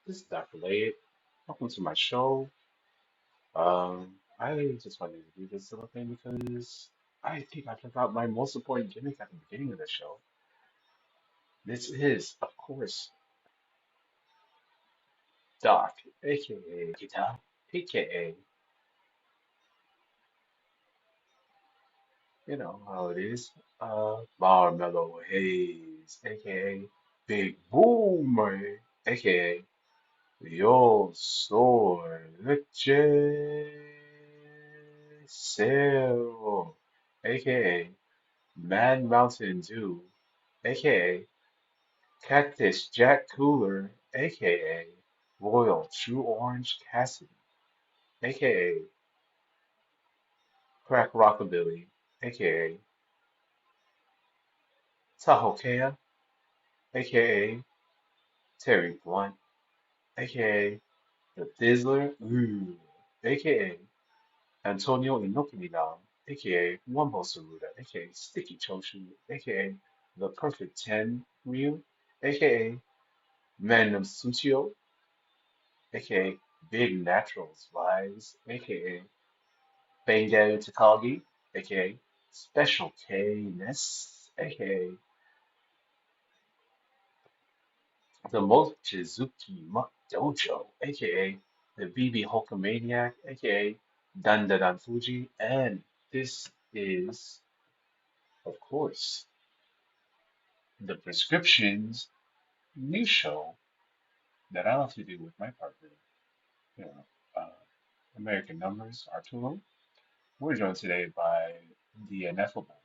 This is Dr. Late. Welcome to my show. I just wanted to do this little thing because I think I forgot my most important gimmick at the beginning of the show. This is, of course, Doc, aka Guitar, aka, you know how it is, Marmello Hayes, aka Big Boomer, aka Yo soy Leche Cero, aka Mad Mountain Dew, aka Cactus Jack Cooler, aka Royal True Orange Cassidy, aka Crack Rockabilly, aka Tahokea, aka Terry Blunt, aka The Thizzler, aka Antonio Inokinidam, aka Wumbo Saruda, aka Sticky Choshu, aka The Perfect 10 Ryu, aka Magnum Suchio, aka Big Naturals Vibes, aka Bangai Takagi, aka Special K-ness, aka The Mochizuki Muck Dojo, aka The BB Hulkamaniac, aka Dandadan Fuji, and this is, of course, the prescriptions new show that I like to do with my partner. You know, uh, American numbers are too long. We're joined today by the ineffable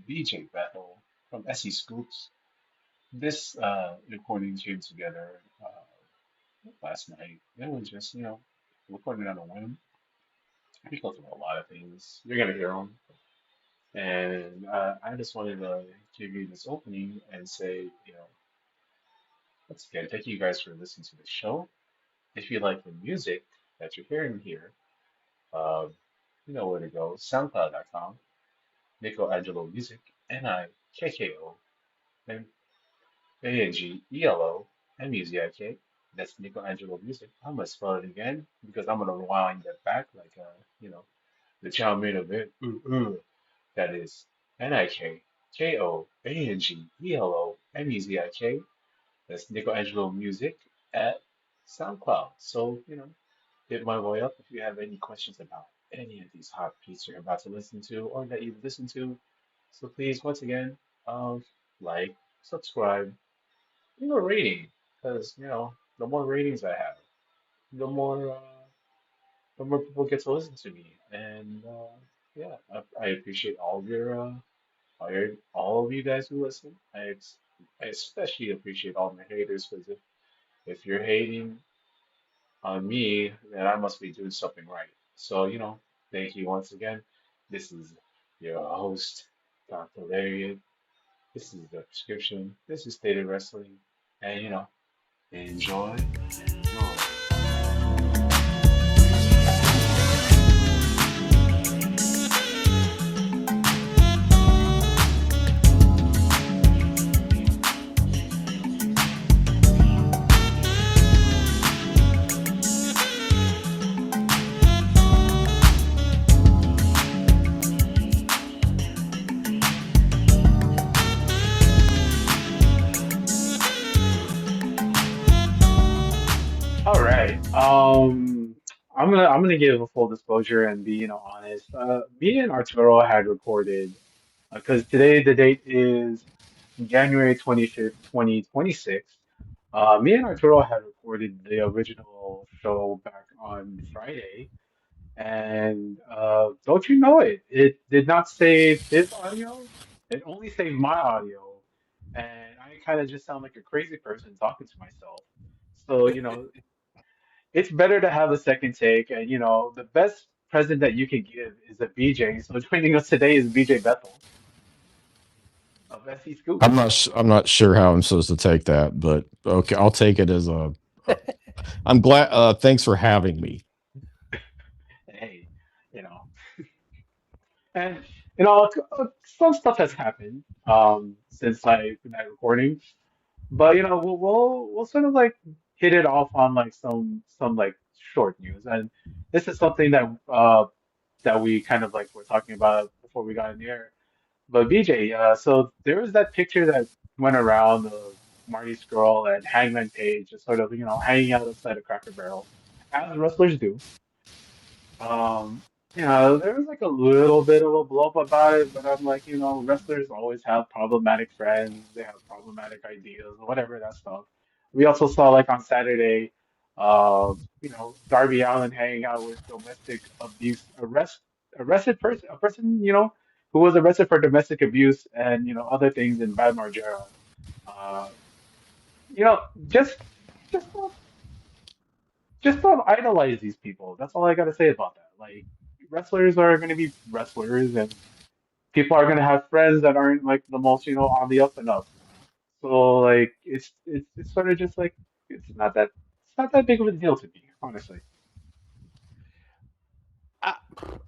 BJ Bethel from SE Scoops. This recording came together last night. It was just, recording on a whim. We talked about a lot of things. You're gonna hear them, and I just wanted to give you this opening and say, once again, thank you guys for listening to the show. If you like the music that you're hearing here, uh, you know where to go. SoundCloud.com, Angelo Music, Nikko Angelo Music. That's Angelo Music. I'm gonna spell it again because I'm gonna rewind that back like the chow mein event. That is NIKKOANGELO That's Angelo Music at SoundCloud. So, hit my way up if you have any questions about any of these hot beats you're about to listen to or that you've listened to. So please, once again, like, subscribe, leave a rating, because the more ratings I have, the more uh, the more people get to listen to me, and yeah, I appreciate all of you guys who listen. I especially appreciate all my haters because if you're hating on me, then I must be doing something right. So, thank you once again. This is your host, Dr. Lariat. This is the prescription. This is Stated Wrestling. And, enjoy, enjoy. All right. I'm gonna give a full disclosure and be, honest. Me and Arturo had recorded because today the date is January 25th, 2026. Me and Arturo had recorded the original show back on Friday, and don't you know it? It did not save his audio. It only saved my audio, and I kind of just sound like a crazy person talking to myself. So, it's better to have a second take, and the best present that you can give is a BJ. So joining us today is BJ Bethel of SE Scoops. I'm not sure how I'm supposed to take that, but okay, I'll take it as a. I'm glad. Thanks for having me. Hey, you know, and some stuff has happened since I been at recording, but we'll sort of like hit it off on like some like short news, and this is something that that we kind of like were talking about before we got in the air. But BJ, so there was that picture that went around of Marty Scurll and Hangman Page just sort of, hanging out outside a Cracker Barrel, as wrestlers do. Um, there was like a little bit of a blow up about it, but I'm like, wrestlers always have problematic friends, they have problematic ideas, whatever that stuff. We also saw like on Saturday, Darby Allin hanging out with domestic abuse arrested person, a person, who was arrested for domestic abuse and other things in Bad Margera. Uh, you know, just just don't just don't idolize these people. That's all I gotta say about that. Like, wrestlers are gonna be wrestlers, and people are gonna have friends that aren't like the most, on the up and up. So like, it's sort of just like it's not that big of a deal to me, honestly. I,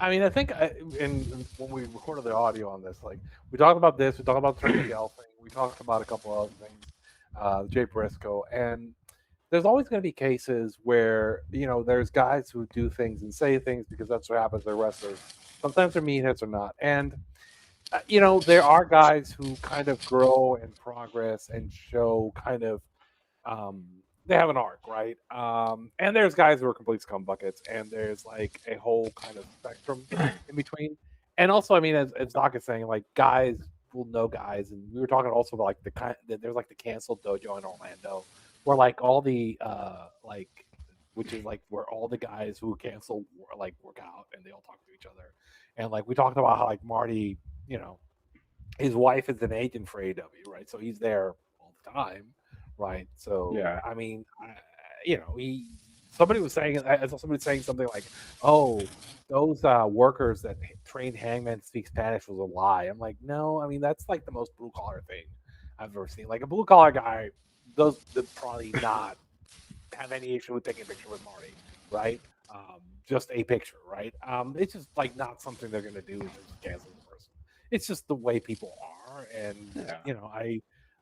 I mean, I think, and when we recorded the audio on this, like we talked about this, we talked about the Trey Miguel thing, we talked about a couple other things, Jay Briscoe, and there's always going to be cases where there's guys who do things and say things because that's what happens. They're wrestlers. Sometimes they're meatheads or not, and there are guys who kind of grow and progress and show kind of um, they have an arc, right? And there's guys who are complete scumbuckets, and there's like a whole kind of spectrum in between. And also, I mean, as Doc is saying, like guys will know guys, and we were talking also about like the kind that there's like the canceled dojo in Orlando, where like all the like which is like where all the guys who cancel like work out and they all talk to each other, and like we talked about how like Marty, you know, his wife is an agent for AEW, right? So he's there all the time, right? So Yeah, I mean, he somebody was saying I saw somebody saying something like, "Oh, those workers that trained Hangman speak Spanish was a lie." I'm like, no, I mean that's like the most blue collar thing I've ever seen. Like a blue collar guy does probably not have any issue with taking a picture with Marty, right? Just a picture, right? It's just like not something they're gonna do in terms of canceling the person. It's just the way people are, and yeah,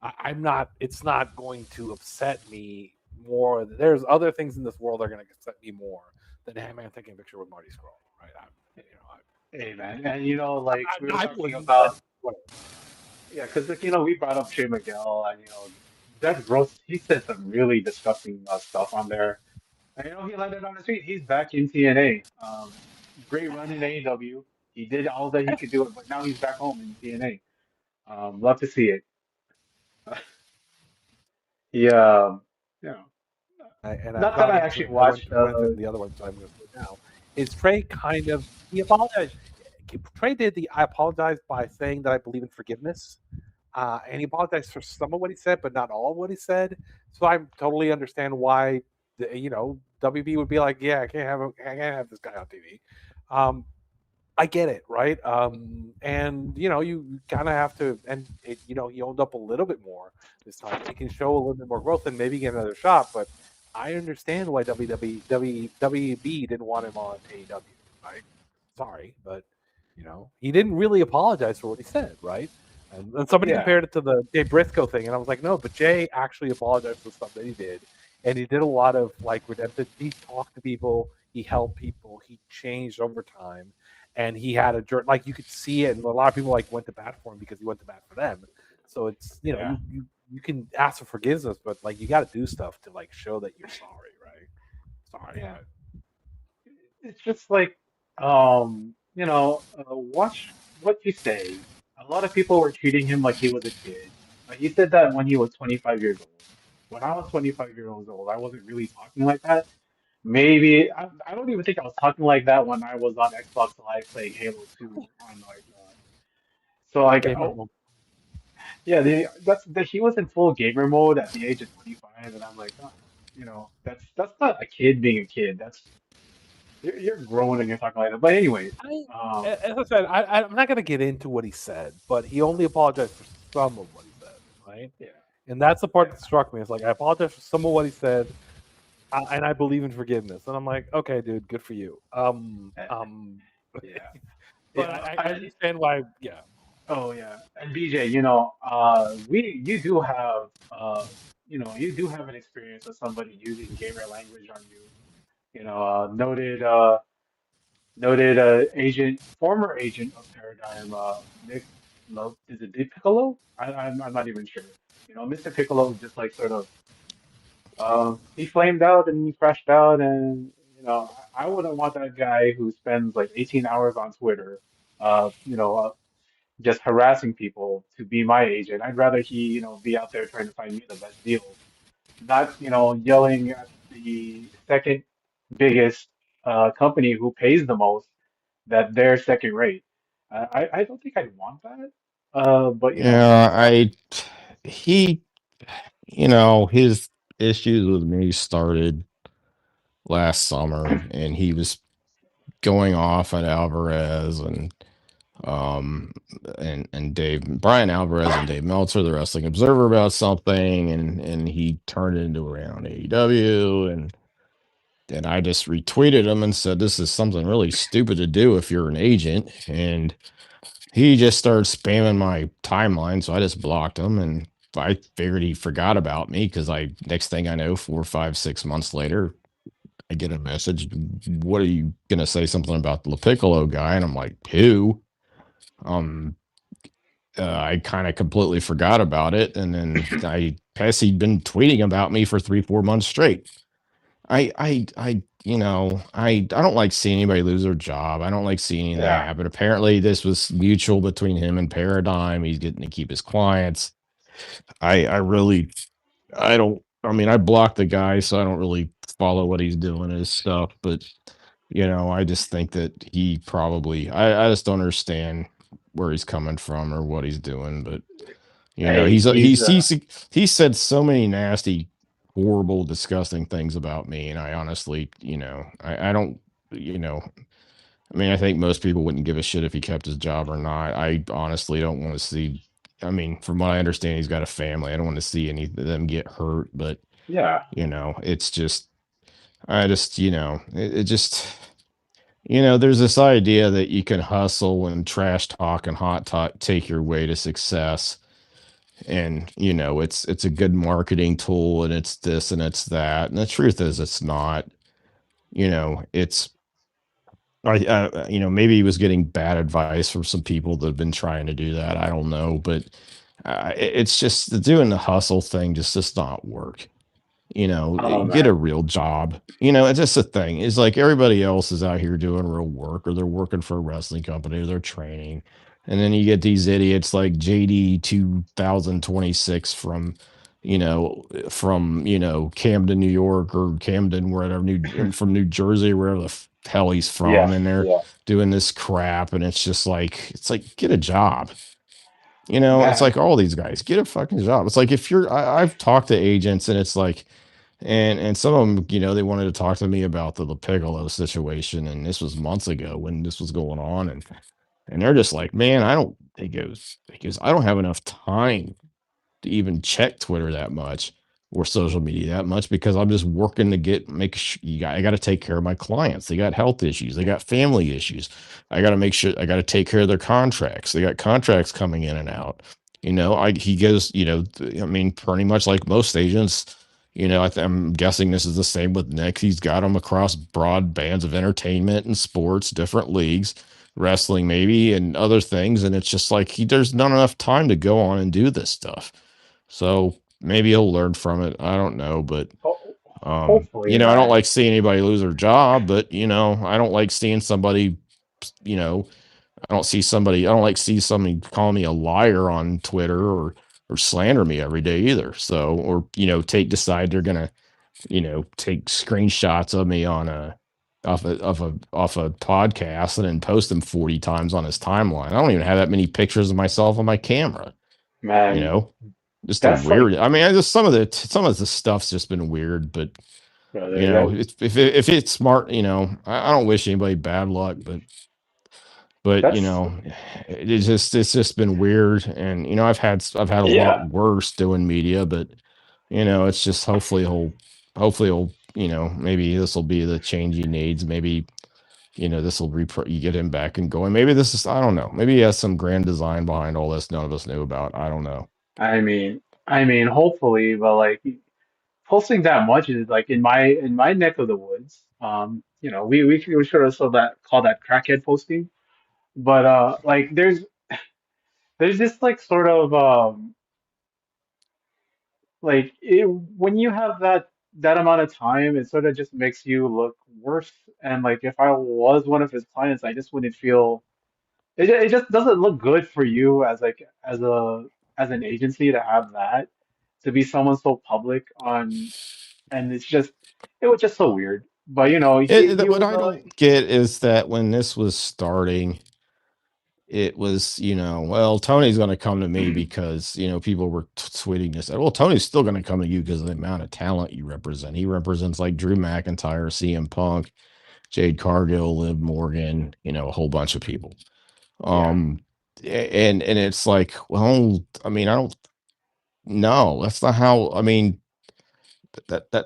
I'm not. It's not going to upset me more. There's other things in this world that are going to upset me more than Hangman taking a picture with Marty Scurll, right? hey man, and like we were I talking wouldn't, but about, whatever. yeah, because like we brought up Shea Miguel, and that gross. He said some really disgusting stuff on there. And he landed on his feet. He's back in TNA. Great run in AEW. He did all that he could do, but now he's back home in TNA. Love to see it. He, you know, And I've not that gone I into actually it. I watched. went in the other one, so I'm going to do it now. Is Trey kind of he apologized? Trey did the I apologized by saying that I believe in forgiveness. And he apologized for some of what he said, but not all of what he said. So I totally understand why, WB would be like, yeah, I can't have this guy on TV. Um, I get it, right? And you kind of have to, and he owned up a little bit more this time. He can show a little bit more growth and maybe get another shot. But I understand why WB didn't want him on AEW. Right? Sorry, but he didn't really apologize for what he said, right? And somebody Yeah, compared it to the Jay Briscoe thing, and I was like, no, but Jay actually apologized for stuff that he did, and he did a lot of like redemptive. He talked to people, he helped people, he changed over time, and he had a like you could see it, and a lot of people like went to bat for him because he went to bat for them. So it's yeah, you can ask for forgiveness, but like you got to do stuff to like show that you're sorry, right? Sorry, yeah. but It's just like, watch what you say. A lot of people were treating him like he was a kid. He said that when he was 25 years old. When I was 25 years old, I wasn't really talking like that. Maybe I don't even think I was talking like that when I was on Xbox Live playing Halo 2 on like so like gamer. oh yeah, he was in full gamer mode at the age of 25, and I'm like, oh, that's not a kid being a kid. That's you're grown and you're talking like that. But anyways, I, um as I said, I'm not going to get into what he said, but he only apologized for some of what he said, right? yeah, And that's the part yeah, that struck me. It's like I apologize for some of what he said, and I believe in forgiveness. And I'm like, okay, dude, good for you. eh, yeah, But yeah. I understand why. Yeah, Oh yeah, and BJ, you do have you do have an experience of somebody using gamer language on you. Noted agent, former agent of Paradigm, Nick Love, is it Dick Piccolo? I'm not even sure. Mr. Piccolo just like sort of he flamed out and he crashed out, and I wouldn't want that guy who spends like 18 hours on Twitter, uh, you know, uh, just harassing people to be my agent. I'd rather he, be out there trying to find me the best deals, not, yelling at the second biggest company who pays the most that they're second rate. I don't think I'd want that. But Yeah, uh, he, his issues with me started last summer, and he was going off at Alvarez um and Dave Brian Alvarez and Dave Meltzer, the Wrestling Observer, about something, and he turned it into around AEW, and I just retweeted him and said this is something really stupid to do if you're an agent, and he just started spamming my timeline, so I just blocked him, and I figured he forgot about me because next thing I know, 4, 5, 6 months later, I get a message. What are you gonna say something about the Piccolo guy? And I'm like, who? Um, I kind of completely forgot about it, and then he'd been tweeting about me for 3, 4 months straight. I don't like seeing anybody lose their job. I don't like seeing any of that yeah, happen. Apparently, this was mutual between him and Paradigm. He's getting to keep his clients. I really, I don't. I mean, I blocked the guy, so I don't really follow what he's doing and his stuff. But I just think that he probably. I just don't understand where he's coming from or what he's doing. But hey, he's he said so many nasty, horrible, disgusting things about me, and I honestly, I don't, I mean, I think most people wouldn't give a shit if he kept his job or not. I honestly don't want to see. I mean, from what I understand, he's got a family. I don't want to see any of them get hurt, but yeah. it's just, it just. There's this idea that you can hustle and trash talk and hot talk take your way to success, and it's a good marketing tool, and it's this and it's that, and the truth is it's not. It's maybe he was getting bad advice from some people that have been trying to do that. I don't know, but it's just doing the hustle thing just does not work. Oh Get a man, real job. It's just a thing. It's like everybody else is out here doing real work, or they're working for a wrestling company, or they're training. And then you get these idiots like JD 2026 from Camden, New York, or Camden, wherever, from New Jersey, wherever the hell he's from, yeah, and they're yeah, doing this crap. And it's like, get a job. It's man, like all these guys get a fucking job. It's like if I've talked to agents, and it's like, and some of them, they wanted to talk to me about the Piccolo situation, and this was months ago when this was going on, and they're just like, man, I don't. He goes, I don't have enough time to even check Twitter that much or social media that much because I'm just working to I got to take care of my clients. They got health issues, they got family issues. I got to make sure I got to take care of their contracts. They got contracts coming in and out. He goes, I mean, pretty much like most agents. I'm guessing this is the same with Nick. He's got them across broad bands of entertainment and sports, different leagues, wrestling maybe, and other things. And it's just like there's not enough time to go on and do this stuff. So maybe he'll learn from it. I don't know, but hopefully, I don't man. like seeing anybody lose their job, but I don't like seeing somebody, you know, I don't like see somebody calling me a liar on Twitter or slander me every day either. So, or decide they're gonna, take screenshots of me on off a podcast and then post them 40 times on his timeline. I don't even have that many pictures of myself on my camera, you Man, know just a that's like, weird. I mean, I just some of the stuff's just been weird, but brother, that, if it's smart, I don't wish anybody bad luck, but that's, it's just been weird, and I've had a lot yeah. worse doing media, but it's just hopefully he'll maybe this will be the change he needs. Maybe this will you get him back and going. Maybe this is, I don't know. Maybe he has some grand design behind all this none of us knew about. I don't know. I mean, I mean, hopefully, but like posting that much is like in my neck of the woods. We should also that call that crackhead posting. But like there's this like sort of when you have that amount of time, it sort of just makes you look worse. And like if I was one of his clients, I just wouldn't feel it just doesn't look good for you as like as an agency to have that to be someone so public on, and it was just so weird. But he What was I don't get is that when this was starting, it was, well, Tony's going to come to me because, people were tweeting this. Well, Tony's still going to come to you because of the amount of talent you represent. He represents like Drew McIntyre, CM Punk, Jade Cargill, Liv Morgan, a whole bunch of people. yeah, And it's like, well, I mean, I don't know. That's not how, I mean,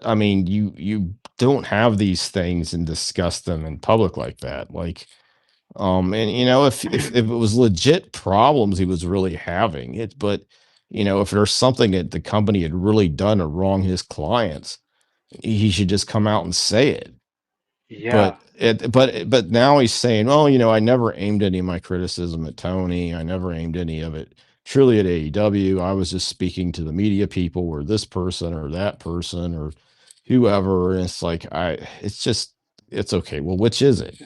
I mean, you don't have these things and discuss them in public like that. Like, and if it was legit problems he was really having it, but if there's something that the company had really done to wrong his clients, he should just come out and say it. yeah, But now he's saying, "Oh, I never aimed any of my criticism at Tony. I never aimed any of it truly at AEW. I was just speaking to the media people, or this person, or that person, or whoever." And it's like, it's okay. Well, which is it?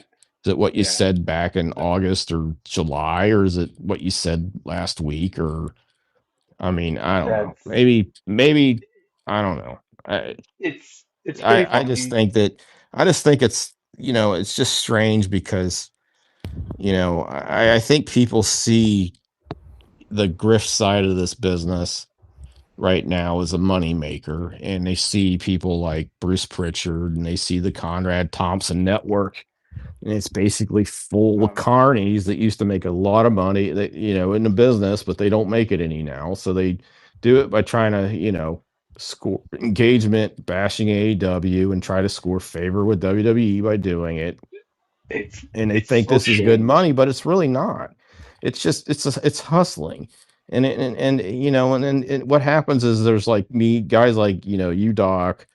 Is it what you yeah. said back in August or July, or is it what you said last week? Or I mean, I don't know. That's Maybe I don't know. it's pretty I just funny. think that I just think it's it's just strange because I think people see the grift side of this business right now as a money maker, and they see people like Bruce Pritchard, and they see the Conrad Thompson network, and it's basically full of Um, carnies that used to make a lot of money that in the business, but they don't make it any now, so they do it by trying to score engagement, bashing AEW, and try to score favor with WWE by doing it, and they it's think so this is good shady. money, but it's really not. It's just it's hustling, and and then what happens is there's like me guys like you Doc,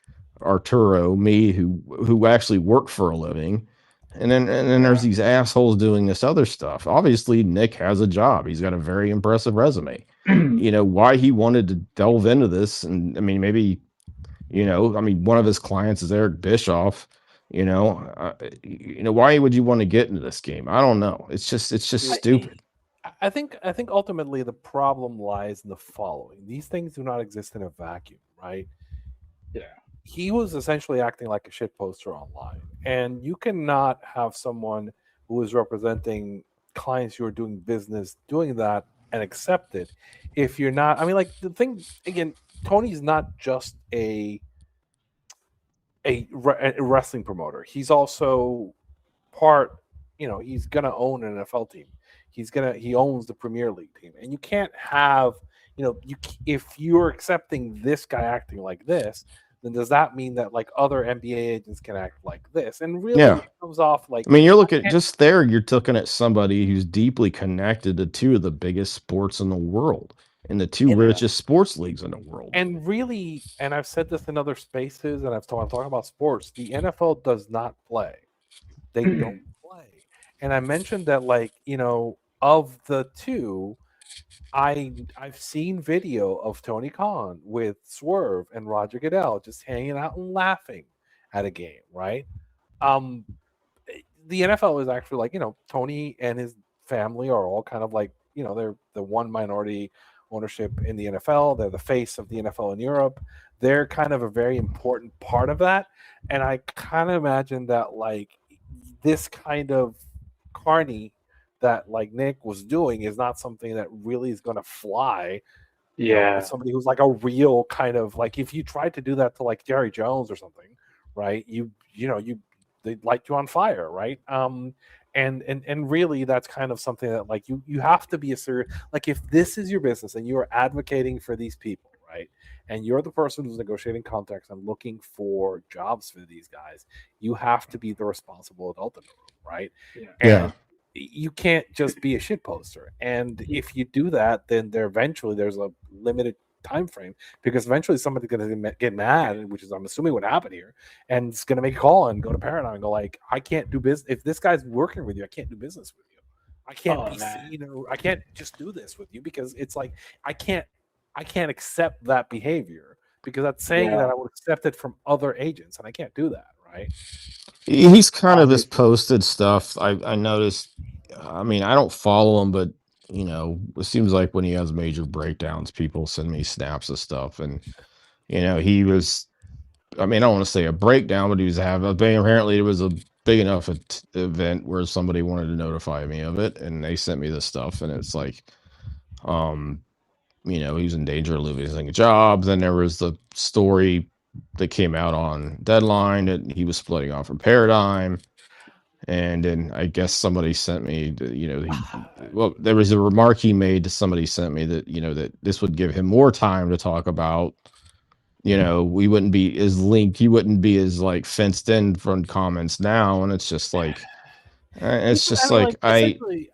Arturo, me who actually work for a living, and then there's Yeah. these assholes doing this other stuff. Obviously, Nick has a job. He's got a very impressive resume. Why he wanted to delve into this, and I mean maybe I mean, one of his clients is Eric Bischoff. Why would you want to get into this game? I don't know. It's just I, stupid. I think ultimately the problem lies in the following: these things do not exist in a vacuum, right? Yeah. He was essentially acting like a shit poster online, and you cannot have someone who is representing clients who are doing business doing that and accept it if you're not. I mean, like the thing again, Tony's not just a wrestling promoter. He's also part. He's gonna own an NFL team. He owns the Premier League team, and you can't have if you're accepting this guy acting like this, then does that mean that like other NBA agents can act like this? And really, Yeah. it comes off like I mean, you're looking just there, you're looking at somebody who's deeply connected to two of the biggest sports in the world and the two and richest sports leagues in the world. and really, and I've said this in other spaces, and I'm talking about sports. The NFL does not play. They don't play. And I mentioned that like of the two, I've seen video of Tony Khan with Swerve and Roger Goodell just hanging out and laughing at a game, right? Um, the NFL is actually like Tony and his family are all kind of like they're the one minority ownership in the NFL. They're the face of the NFL in Europe. They're kind of a very important part of that, and I kind of imagine that like this kind of carny that like Nick was doing is not something that really is going to fly. With Yeah. somebody who's like a real kind of like if you tried to do that to like Jerry Jones or something, right? You they'd light you on fire, right? And really that's kind of something that like you have to be a serious like if this is your business and you are advocating for these people, right? And you're the person who's negotiating contracts and looking for jobs for these guys, you have to be the responsible adult in the room, right? Yeah. Yeah. And you can't just be a shit poster. And if you do that, then there's a limited time frame, because eventually somebody's going to get mad, which is I'm assuming what happened here, and it's going to make a call and go to Paradigm and go like, I can't do business if this guy's working with you. I can't do business with you. I can't Oh be man. seen, or I can't just do this with you, because it's like I can't I can't accept that behavior, because that's saying that Yeah. I would accept it from other agents, and I can't do that, right? He's kind of just Obviously. posted stuff. I noticed. I mean, I don't follow him, but it seems like when he has major breakdowns, people send me snaps of stuff, and he was. I mean, I don't want to say a breakdown, but he was having. Apparently, it was a big enough event where somebody wanted to notify me of it, and they sent me this stuff, and it's like, um, he was in danger of losing a job. Then there was the story that came out on Deadline that he was splitting off from Paradigm. And then I guess somebody sent me, well, there was a remark he made to somebody sent me that, that this would give him more time to talk about, we wouldn't be as linked. He wouldn't be as like fenced in from comments now. And it's just like, Yeah, it's I just mean, like, like essentially,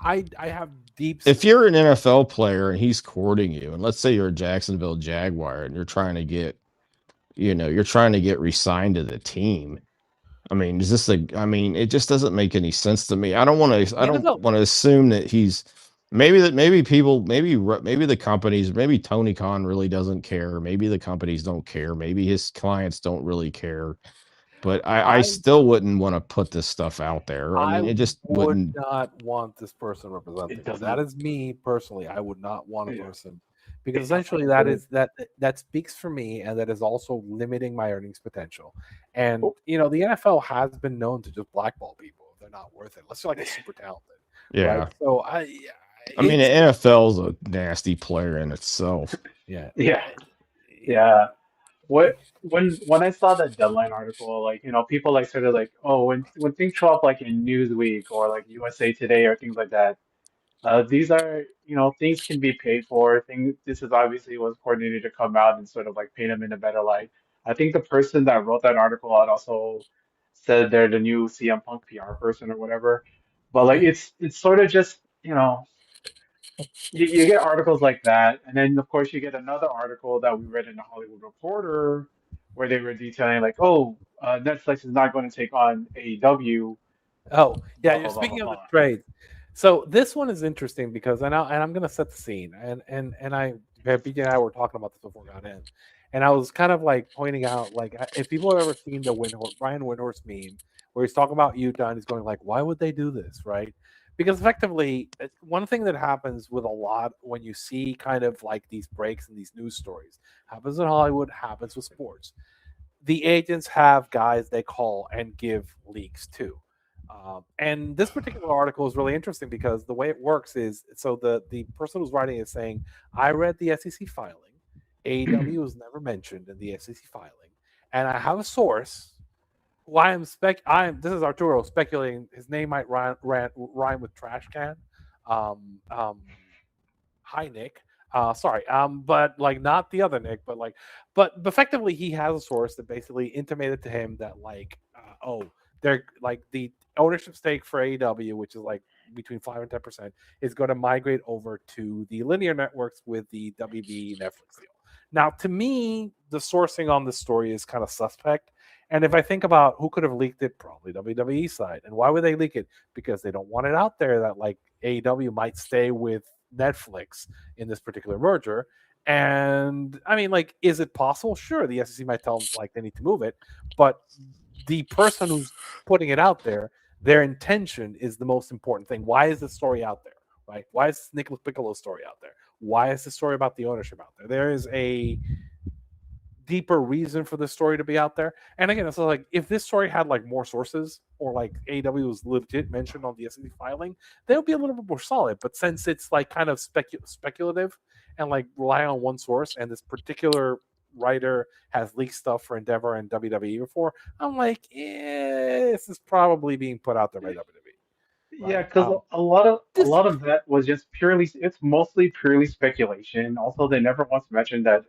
I have deep. if you're an NFL player and he's courting you, and let's say you're a Jacksonville Jaguar and you're trying to get, re-signed to the team. I mean, is this I mean, it just doesn't make any sense to me. I don't want to. I The don't NFL. want to assume that he's maybe people, maybe the companies, maybe Tony Khan really doesn't care. Maybe the companies don't care. Maybe his clients don't really care. But I I still wouldn't want to put this stuff out there. I I mean, it just would wouldn't. not want this person It representing me. That doesn't. is me personally. I would not want a Yeah. person, because It's not essentially good. that speaks for me, and that is also limiting my earnings potential. And Oh, the NFL has been known to just blackball people if they're not worth it, unless you're like a super talented, right? Yeah. So I mean, the it's NFL's a nasty player in itself. yeah. yeah. Yeah. What when I saw that Deadline article, like, people like sort of like, oh, when things show up like in Newsweek or like USA Today or things like that, these are, things can be paid for. This is obviously was coordinated to come out and sort of like paint them in a better light. I think the person that wrote that article out also said they're the new CM Punk PR person or whatever. But like Okay. it's sort of just, you get articles like that, and then of course you get another article that we read in the Hollywood Reporter where they were detailing like, oh, Netflix is not going to take on AEW, Oh, yeah, blah you're blah blah blah speaking of the blah. trades. So this one is interesting because, I'm going to set the scene, BJ and I were talking about this before we got in, and I was kind of like pointing out, like, if people have ever seen the Brian Windhorst meme where he's talking about Utah and he's going like, why would they do this, right? Because effectively, one thing that happens with a lot when you see kind of like these breaks and these news stories, happens in Hollywood, happens with sports. The agents have guys they call and give leaks to. And this particular article is really interesting because the way it works is, so the person who's writing is saying, I read the SEC filing. AEW was never mentioned in the SEC filing. And I have a source who this is Arturo speculating his name might rhyme with trash can. Um, um, Hi Nick. Sorry, but like not the other Nick, but effectively he has a source that basically intimated to him that like, they're like the ownership stake for AEW, which is like between 5 and 10%, is going to migrate over to the linear networks with the WB Netflix deal. Now, to me, the sourcing on this story is kind of suspect. And if I think about who could have leaked it, probably WWE side. And why would they leak it? Because they don't want it out there that like AEW might stay with Netflix in this particular merger. And I mean, like, is it possible? Sure, the SEC might tell them like they need to move it, but the person who's putting it out there, their intention is the most important thing. Why is this story out there? Right? Why is Nicholas Piccolo's story out there? Why is the story about the ownership out there? There is a deeper reason for this story to be out there. And again, it's like if this story had like more sources or like AEW was legit mentioned on the SEC filing, they would be a little bit more solid. But since it's like kind of speculative and like rely on one source, and this particular writer has leaked stuff for Endeavor and WWE before, I'm like, this is probably being put out there by WWE, Yeah, right? because a This lot of that was just purely, it's mostly purely speculation. Also, they never once mentioned that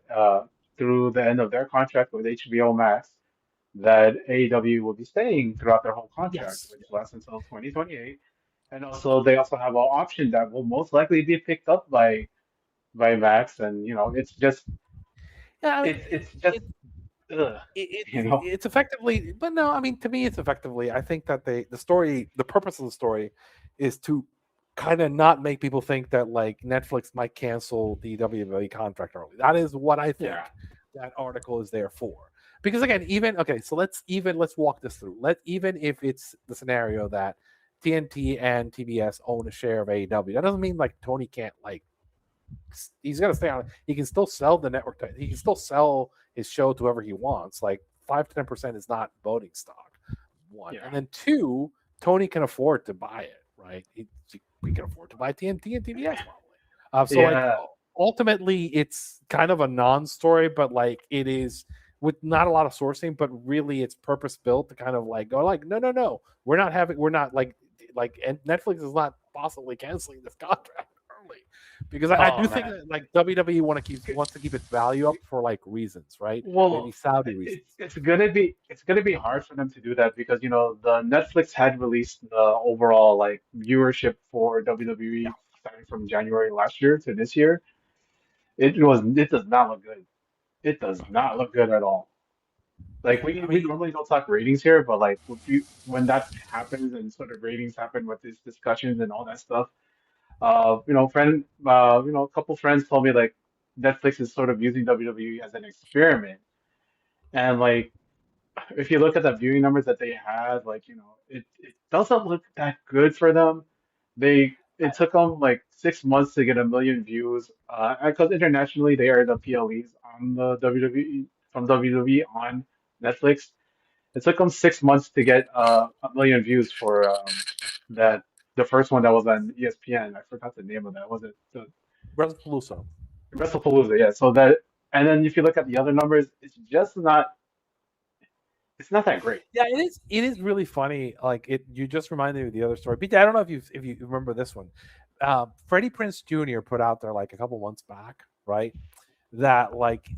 through the end of their contract with HBO Max, that AEW will be staying throughout their whole contract, yes, which lasts until 2028. And also, they also have an option that will most likely be picked up by by Max, and it's just Yeah, I mean, it's just ugh, it's effectively, but no, I mean, to me, it's effectively. I think that the purpose of the story, is to kind of not make people think that like Netflix might cancel the WWE contract early. That is what I think yeah, that article is there for. Because again, even okay, so let's walk this through. Even if it's the scenario that TNT and TBS own a share of AEW, that doesn't mean like Tony can't like he's gonna stay on. He can still sell the network. He can still sell his show to whoever he wants. Like 5 to 10% is not voting stock. One, yeah, and then two, Tony can afford to buy it. Right? He can afford to buy TNT and TBS probably. So like yeah. ultimately, it's kind of a non-story, but like it is with not a lot of sourcing, but really it's purpose built to kind of like go like no, we're not like and Netflix is not possibly canceling this contract early because I Oh do think man. that like WWE wants to keep its value up for like reasons, right? Maybe Well, Saudi reasons. it's gonna be hard for them to do that because the Netflix had released the overall like viewership for Yeah, WWE starting from January last year to this year. It does not look good. It does not look good at all. Like I we mean, normally don't talk ratings here, but like when that happens and sort of ratings happen with these discussions and all that stuff, a couple friends told me like Netflix is sort of using WWE as an experiment, and like if you look at the viewing numbers that they had, like it doesn't look that good for them. It took them like 6 months to get 1 million views, because internationally they are the PLEs on the WWE from WWE on Netflix. It took them 6 months to get 1 million views for that the first one that was on ESPN. I forgot the name of that. Was it the WrestlePalooza. WrestlePalooza? Yeah. So that, and then if you look at the other numbers, it's not that great. Yeah, it is. It is really funny. Like it, you just reminded me of the other story. BJ, I don't know if you remember this one. Freddie Prince Jr. put out there like a couple months back, right? That like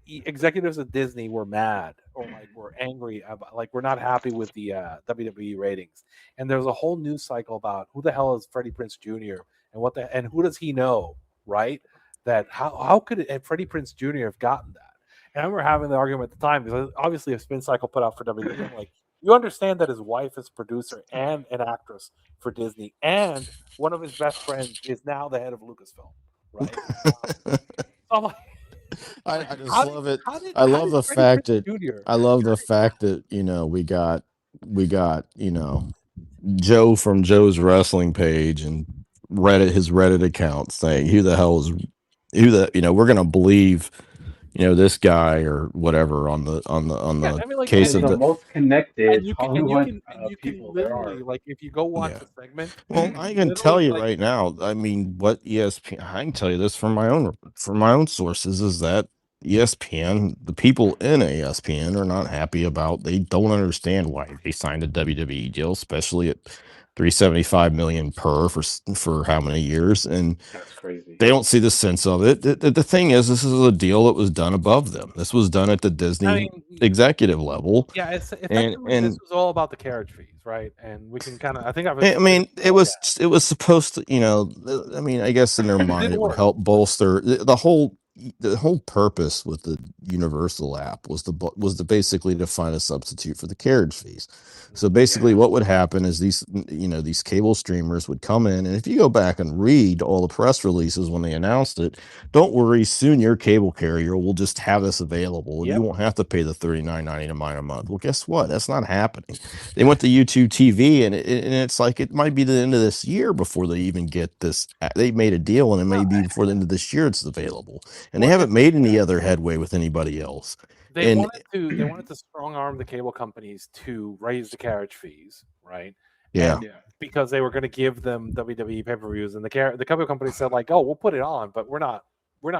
executives at Disney were mad or like were angry about like we're not happy with the WWE ratings, and there's a whole news cycle about who the hell is Freddie Prince Jr. and who does he know, right? That how could Freddie Prince Jr. have gotten that? And I remember having the argument at the time because obviously a spin cycle put out for WWE. I'm like, you understand that his wife is producer and an actress for Disney, and one of his best friends is now the head of Lucasfilm, right? So I'm like, I just how did love it. I how love did the Freddie fact Prinze that Jr. we got Joe from Joe's wrestling page and his Reddit account saying we're gonna believe this guy or whatever on Yeah, the I mean, like, case Is of the the most connected and you Hollywood can and you can people there literally are. like if you go watch yeah. the segment, Well, you I can can tell literally you like right now. I mean, what ESPN? I can tell you this from my own sources is that ESPN, the people in ESPN, are not happy about. They don't understand why they signed a WWE deal, especially at 375 million per for how many years, and That's crazy. they don't see the sense of it. The thing is, this is a deal that was done above them. This was done at the I Disney mean, executive level, yeah, it's and effectively this and was all about the carriage fees, right? And we can kind of I think I've I explained mean, it it before. was Yeah, it was supposed to, I mean, I guess in their it mind didn't it would work. help bolster the whole purpose with the Universal app was to basically to find a substitute for the carriage fees. So basically, Yeah. what would happen is these cable streamers would come in, and if you go back and read all the press releases when they announced it, don't worry, soon your cable carrier will just have this available, and you Yep. won't have to pay the $39.90 a month. Well, guess what? That's not happening. They went to YouTube TV, and it's like it might be the end of this year before they even get this. They made a deal, and it No, may be before the end of this year it's available, and they well, haven't made any other headway with anybody else. And they wanted to strong arm the cable companies to raise the carriage fees, right? yeah, And because they were going to give them WWE pay per views, and the cable company said like, oh, we'll put it on, but we're not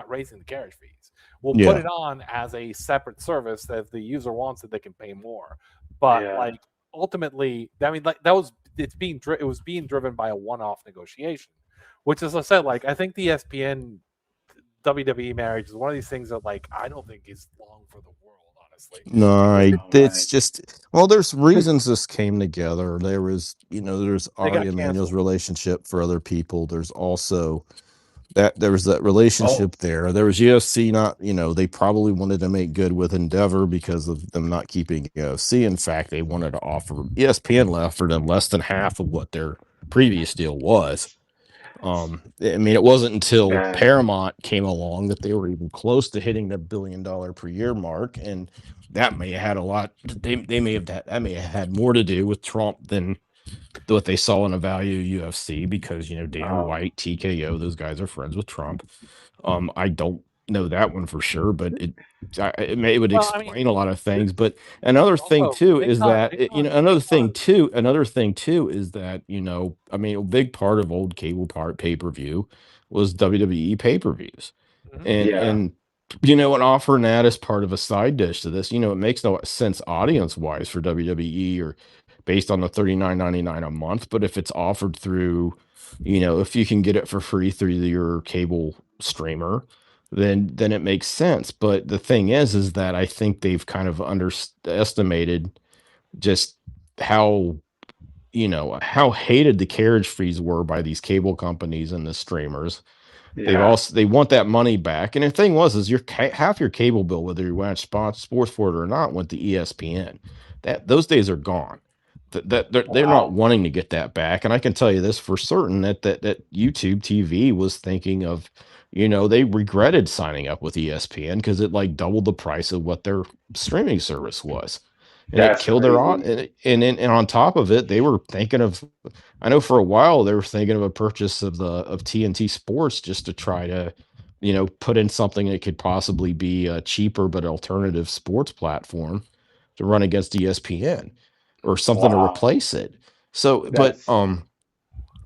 raising the carriage fees. We'll put yeah, it on as a separate service that if the user wants it, they can pay more. But Yeah. like ultimately, I mean, like it was being driven by a one off negotiation, which as I said, like I think the ESPN WWE marriage is one of these things that like I don't think is long for the world, honestly, no, because Oh it's my. just there's reasons this came together. There's they got Ari Emanuel's canceled. relationship for other people. There's also that there was that Oh, relationship there. There was UFC not, they probably wanted to make good with Endeavor because of them not keeping UFC. In fact, they wanted to offer ESPN offered them less than half of what their previous deal was. I mean, it wasn't until and Paramount came along that they were even close to hitting the $1 billion per year mark, and that may have had a lot. They may have that may have had more to do with Trump than what they saw in a value UFC because Dana um, White, TKO, those guys are friends with Trump. I don't know that one for sure, but it would Well, I mean, explain a lot of th- things. But another thing also too big is time, that big time, big time. another thing too is that I mean, a big part of old cable part pay per view was WWE pay per views, Mhm. and yeah, and and offering that as part of a side dish to this, it makes no sense audience wise for WWE or based on the $39.99 a month. But if it's offered through, if you can get it for free through your cable streamer, then it makes sense. But the thing is that I think they've kind of underestimated just how how hated the carriage fees were by these cable companies and the streamers. yeah, They want that money back. And the thing was is half your cable bill, whether you watch sports for it or not, went to ESPN. That those days are gone. They're not wow, wanting to get that back. And I can tell you this for certain that YouTube TV was thinking of, they regretted signing up with ESPN because it like doubled the price of what their streaming service was. And it that's killed their crazy. and on top of it, they were thinking of, I know for a while they were thinking of a purchase of TNT Sports just to try to, put in something that could possibly be a cheaper but alternative sports platform to run against ESPN or something to Wow, replace it. So, that's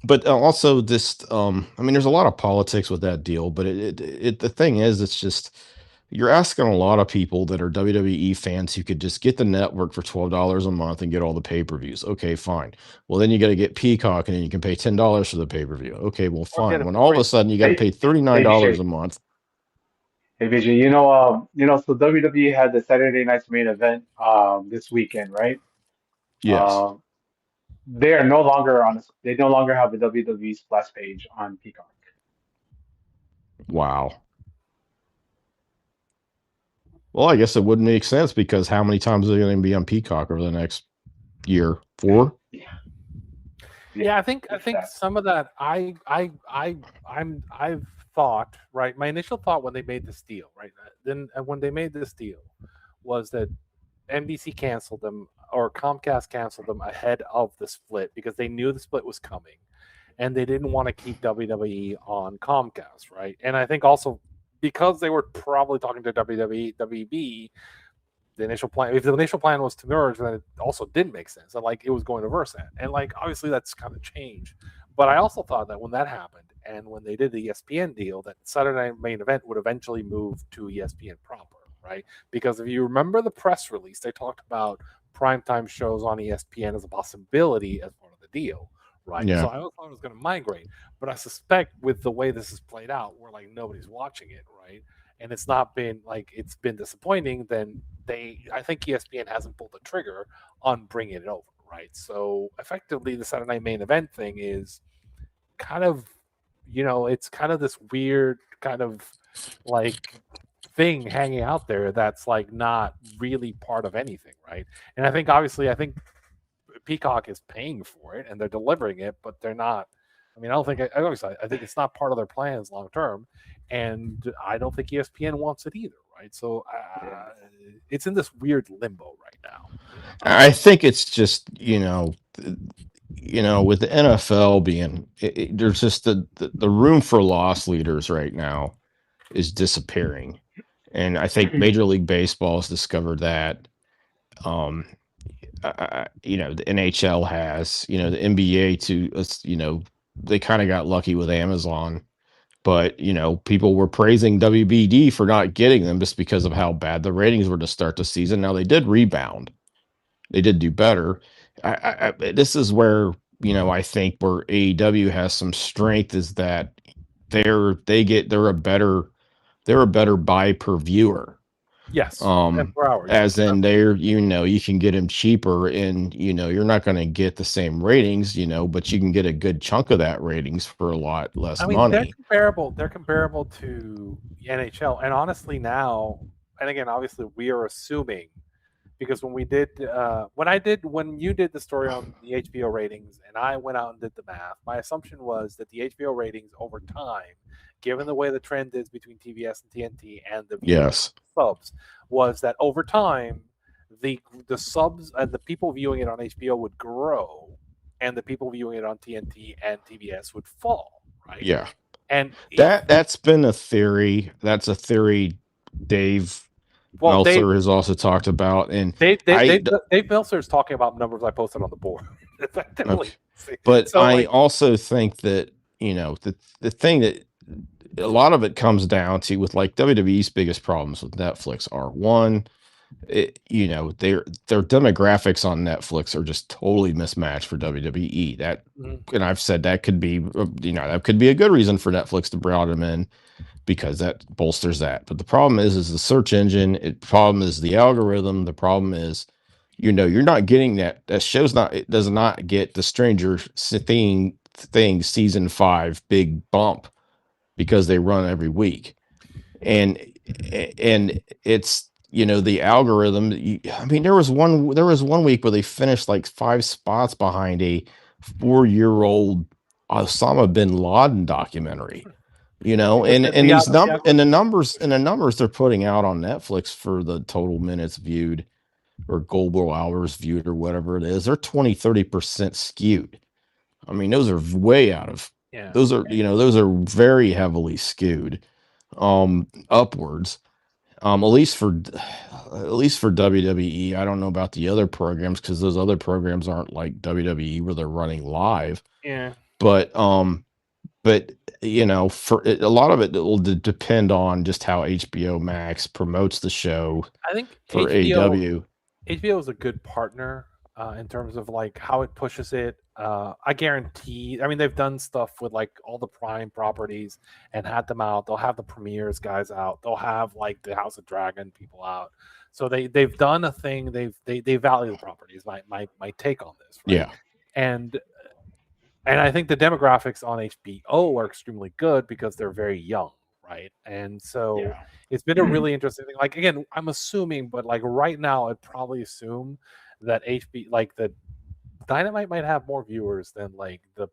but also this, I mean, there's a lot of politics with that deal, but the thing is, it's just you're asking a lot of people that are WWE fans who could just get the network for $12 a month and get all the pay-per-views. Okay, fine. Well, then you got to get Peacock, and then you can pay $10 for the pay-per-view. Okay, well, Or get fine. it When for all of free. a sudden you got to hey, pay $39 BJ, a month. hey BJ, so WWE had the Saturday night's main event this weekend, right? Yes. Um, they are no longer on. They no longer have a WWE splash page on Peacock. Wow. Well, I guess it wouldn't make sense because how many times are they going to be on Peacock over the next year? 4? Yeah, Yeah, yeah, I if think that. some of that I've thought, right. My initial thought when they made this deal, right, then when they made this deal, was that NBC canceled them or Comcast canceled them ahead of the split because they knew the split was coming, and they didn't want to keep WWE on Comcast, right? And I think also because they were probably talking to WWE, WB, the initial plan, if the initial plan was to merge, then it also didn't make sense. And like it was going to Versat. And like obviously that's kind of changed. But I also thought that when that happened and when they did the ESPN deal, that Saturday Night Main Event would eventually move to ESPN proper, right? Because if you remember the press release, they talked about primetime shows on ESPN as a possibility as part of the deal, right? So Yeah. I thought it was going to migrate, but I suspect with the way this is played out, where like nobody's watching it, right? And it's not been like it's been disappointing, then I think ESPN hasn't pulled the trigger on bringing it over, right? So effectively, the Saturday Night Main Event thing is kind of, it's kind of this weird kind of like thing hanging out there that's like not really part of anything, right? And I think obviously, I think Peacock is paying for it and they're delivering it, but they're not. I mean, I don't think I think it's not part of their plans long term, and I don't think ESPN wants it either, right? So Yeah. it's in this weird limbo right now. I think it's just, with the NFL being, there's just the room for loss leaders right now is disappearing. And I think Major League Baseball has discovered that. Um, the NHL has, the NBA to, they kind of got lucky with Amazon, but people were praising WBD for not getting them just because of how bad the ratings were to start the season. Now they did rebound, they did do better. This is where I think where AEW has some strength is that they're a better buy per viewer. Yes, and per hour. As in there, you can get them cheaper, and you're not going to get the same ratings, but you can get a good chunk of that ratings for a lot less I mean, they're money. comparable. They're comparable to the NHL, and honestly, now, and again, obviously, we are assuming because when you did the story on the HBO ratings, and I went out and did the math, my assumption was that the HBO ratings over time, given the way the trend is between TBS and TNT and the viewing Yes. subs, was that over time the subs and the people viewing it on HBO would grow, and the people viewing it on TNT and TBS would fall, right? Yeah. And That's been a theory. That's a theory Dave well, Meltzer has also talked about, and Dave Meltzer is talking about numbers I posted on the board, effectively. okay. But So, I like, also think that the thing that a lot of it comes down to with like WWE's biggest problems with Netflix are one, their demographics on Netflix are just totally mismatched for WWE. And I've said that could be that could be a good reason for Netflix to bring them in, because that bolsters that. But the problem is the search engine. The problem is the algorithm. The problem is, you're not getting that show's not. It does not get the Stranger thing season 5 big bump because they run every week, and it's the algorithm. I mean, there was one week where they finished like 5 spots behind a 4-year-old Osama bin Laden documentary. And these numbers they're putting out on Netflix for the total minutes viewed or global hours viewed or whatever it is, they're 20-30% skewed. I mean, those are way out of those are very heavily skewed upwards. At least for WWE. I don't know about the other programs, because those other programs aren't like WWE where they're running live. yeah, But for a lot of it will depend on just how HBO Max promotes the show I think for AEW. HBO is a good partner in terms of like how it pushes it. I guarantee. I mean, they've done stuff with like all the Prime properties and had them out. They'll have the premieres guys out. They'll have like the House of Dragon people out. So they've done a thing. They value the properties. My take on this, right? Yeah. And I think the demographics on HBO are extremely good because they're very young, right? And so Yeah. it's been a really interesting thing. Like again, I'm assuming, but like right now, I'd probably assume that like the Dynamite might have more viewers than like the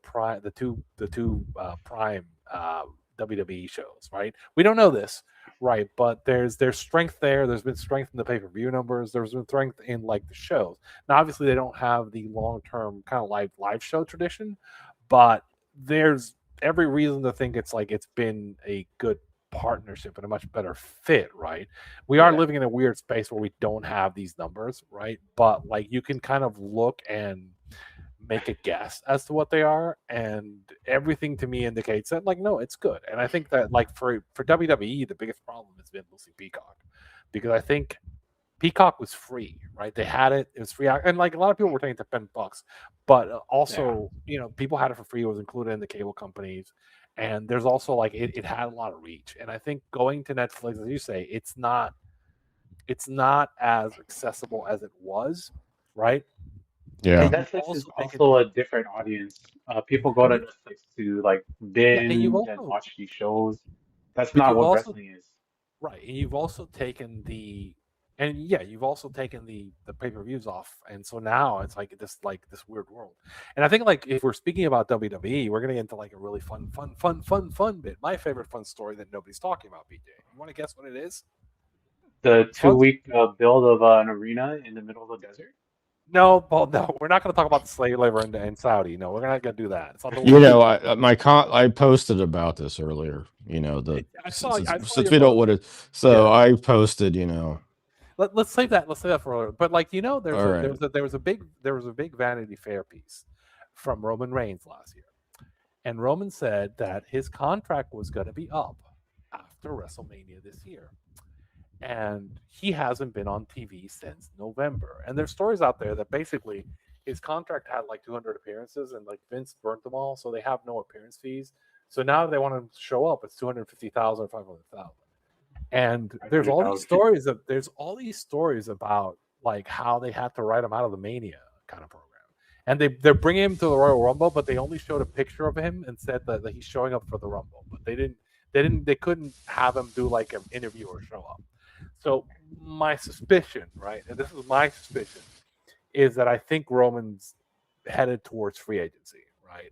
two Prime WWE shows, right? We don't know this, right? But there's strength there. There's been strength in the pay per view numbers. There's been strength in like the shows. Now, obviously, they don't have the long term kind of live show tradition, but there's every reason to think it's been a good partnership and a much better fit, right? We are living in a weird space where we don't have these numbers, right? But like you can kind of look and make a guess as to what they are, and everything to me indicates that like no, it's good. And I think that like for WWE, the biggest problem has been losing Peacock, because I think Peacock was free, right? They had it was free, and like a lot of people were paying to $10, but also people had it for free. It was included in the cable companies, and there's also like it had a lot of reach. And I think going to Netflix, as you say, it's not as accessible as it was, right? Yeah. And you've Netflix is also taken also a different audience. People go to Netflix to like yeah, and you've binge and also watch these shows. That's but not you've what also wrestling is. right, and you've also taken the and yeah, you've also taken the pay-per-views off, and so now it's like this weird world. And I think like if we're speaking about WWE, we're gonna get into like a really fun bit. My favorite fun story that nobody's talking about, BJ. You want to guess what it is? The two Fun. week build of an arena in the middle of the desert. No, Paul. No, we're not going to talk about the slave labor in Saudi. No, we're not going to do that. It's not the I posted about this earlier. I saw Since your we don't post. want to, so Yeah. I posted. Let's save that. Let's save that for. But like All right. there was a big Vanity Fair piece from Roman Reigns last year, and Roman said that his contract was going to be up after WrestleMania this year, and he hasn't been on TV since November. And there's stories out there that basically his contract had like 200 appearances, and like Vince burnt them all, so they have no appearance fees. So now they want him to show up. It's 250,000, 500,000. And I there's agree with all that these one. stories about like how they had to write him out of the Mania kind of program. And they're bringing him to the Royal Rumble, but they only showed a picture of him and said that he's showing up for the Rumble. But they couldn't have him do like an interview or show up. So my suspicion, right, and this is my suspicion, is that I think Roman's headed towards free agency, right?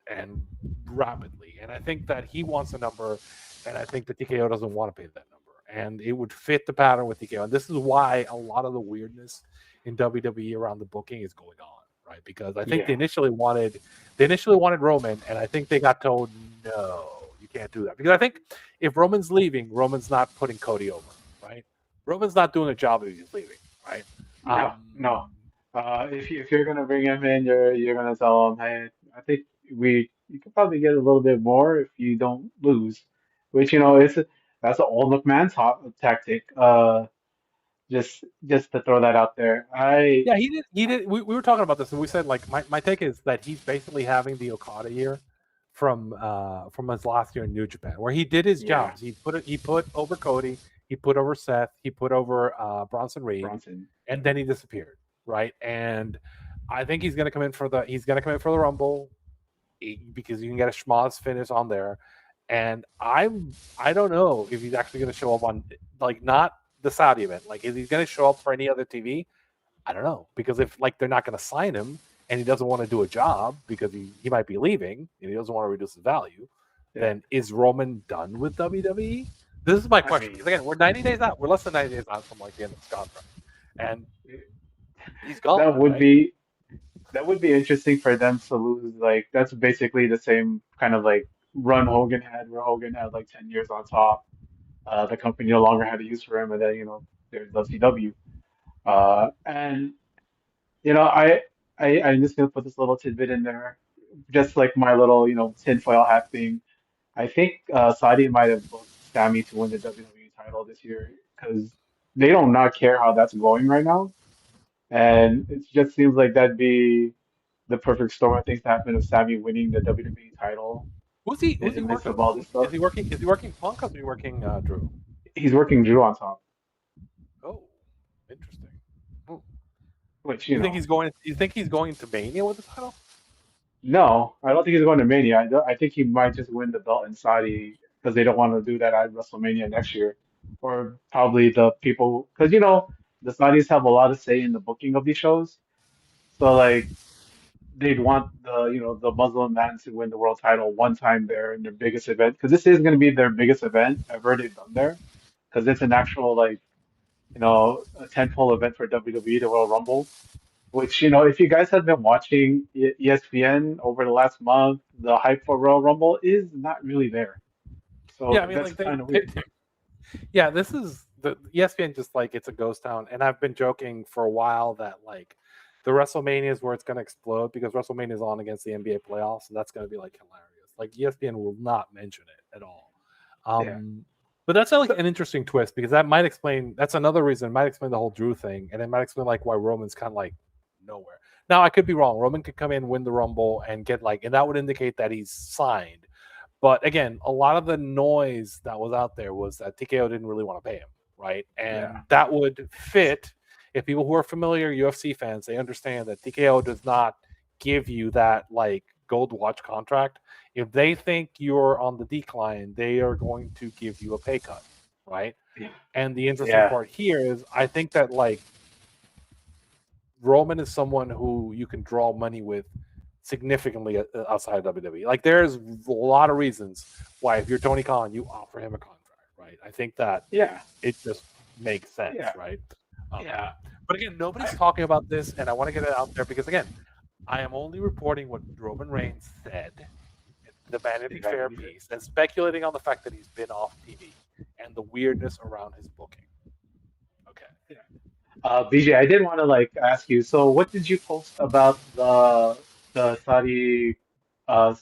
And rapidly. And I think that he wants a number, and I think that TKO doesn't want to pay that number. And it would fit the pattern with TKO. And this is why a lot of the weirdness in WWE around the booking is going on, right? Because I think Yeah. they initially wanted Roman, and I think they got told no, you can't do that. Because I think if Roman's leaving, Roman's not putting Cody over, right? Roman's not doing a job if he's leaving, right? No. If you're gonna bring him in, you're gonna tell him, hey, I think you could probably get a little bit more if you don't lose, which that's an old McMahon tactic. Just to throw that out there. Yeah, he did. He did. We were talking about this, and we said like my take is that he's basically having the Okada year from his last year in New Japan, where he did his Yeah, jobs. He put over Cody, he put over Seth, he put over Bronson Reed, Bronson. and then he disappeared. Right, and I think he's going to come in for the Rumble because you can get a schmoz finish on there, and I don't know if he's actually going to show up on like not the Saudi event. Like, is he going to show up for any other TV? I don't know, because if like they're not going to sign him and he doesn't want to do a job because he might be leaving and he doesn't want to reduce his value, Yeah. then is Roman done with WWE? This is my question. Because again, we're 90 days out. We're less than 90 days out from like the end of his contract, and he's gone. That would Right? be that would be interesting for them to lose. Like that's basically the same kind of like run Hogan had, where Hogan had like 10 years on top. The company no longer had a use for him, and then there's WCW. And I'm just gonna put this little tidbit in there, just like my little tinfoil hat thing. I think Saudi might have booked Sammy to win the WWE title this year because they don't not care how that's going right now, and it just seems like that'd be the perfect storm of things to happen of Sammy winning the WWE title Who's in he the midst working? of all this stuff. Is he working Punk or is he working Drew? He's working Drew on top, Oh, interesting. Hmm. which You think he's going to Mania with the title? no, I don't think he's going to Mania. I think he might just win the belt in Saudi because they don't want to do that at WrestleMania next year, or probably the people because the Saudis have a lot of say in the booking of these shows. So like they'd want the Muslim man to win the world title one time there in their biggest event because this is going to be their biggest event ever they've done there because it's an actual like a tentpole event for WWE, the Royal Rumble. Which if you guys have been watching ESPN over the last month, the hype for Royal Rumble is not really there. Yeah, I So mean, that's like kind of weird. yeah, this is the ESPN just like it's a ghost town, and I've been joking for a while that like the WrestleMania is where it's going to explode because WrestleMania is on against the NBA playoffs, and that's going to be like hilarious. Like ESPN will not mention it at all. Yeah. But that's like an interesting twist because that might explain. That's another reason. It might explain the whole Drew thing, and it might explain like why Roman's kind of like nowhere. Now I could be wrong. Roman could come in, win the Rumble, and get like, and that would indicate that he's signed. But again, a lot of the noise that was out there was that TKO didn't really want to pay him, right? And Yeah. that would fit if people who are familiar UFC fans, they understand that TKO does not give you that like gold watch contract. If they think you're on the decline, they are going to give you a pay cut, right? Yeah. And the interesting Yeah. part here is I think that like Roman is someone who you can draw money with significantly outside of WWE. Like there's a lot of reasons why if you're Tony Khan, you offer him a contract, right? I think that Yeah. it just makes sense, Yeah. right? Um, Yeah. but again, nobody's talking about this, and I want to get it out there because again, I am only reporting what Roman Reigns said, the Vanity Fair Exactly. piece, and speculating on the fact that he's been off TV and the weirdness around his booking. Okay. BJ, I did want to like ask you. So, what did you post about the Saudi uh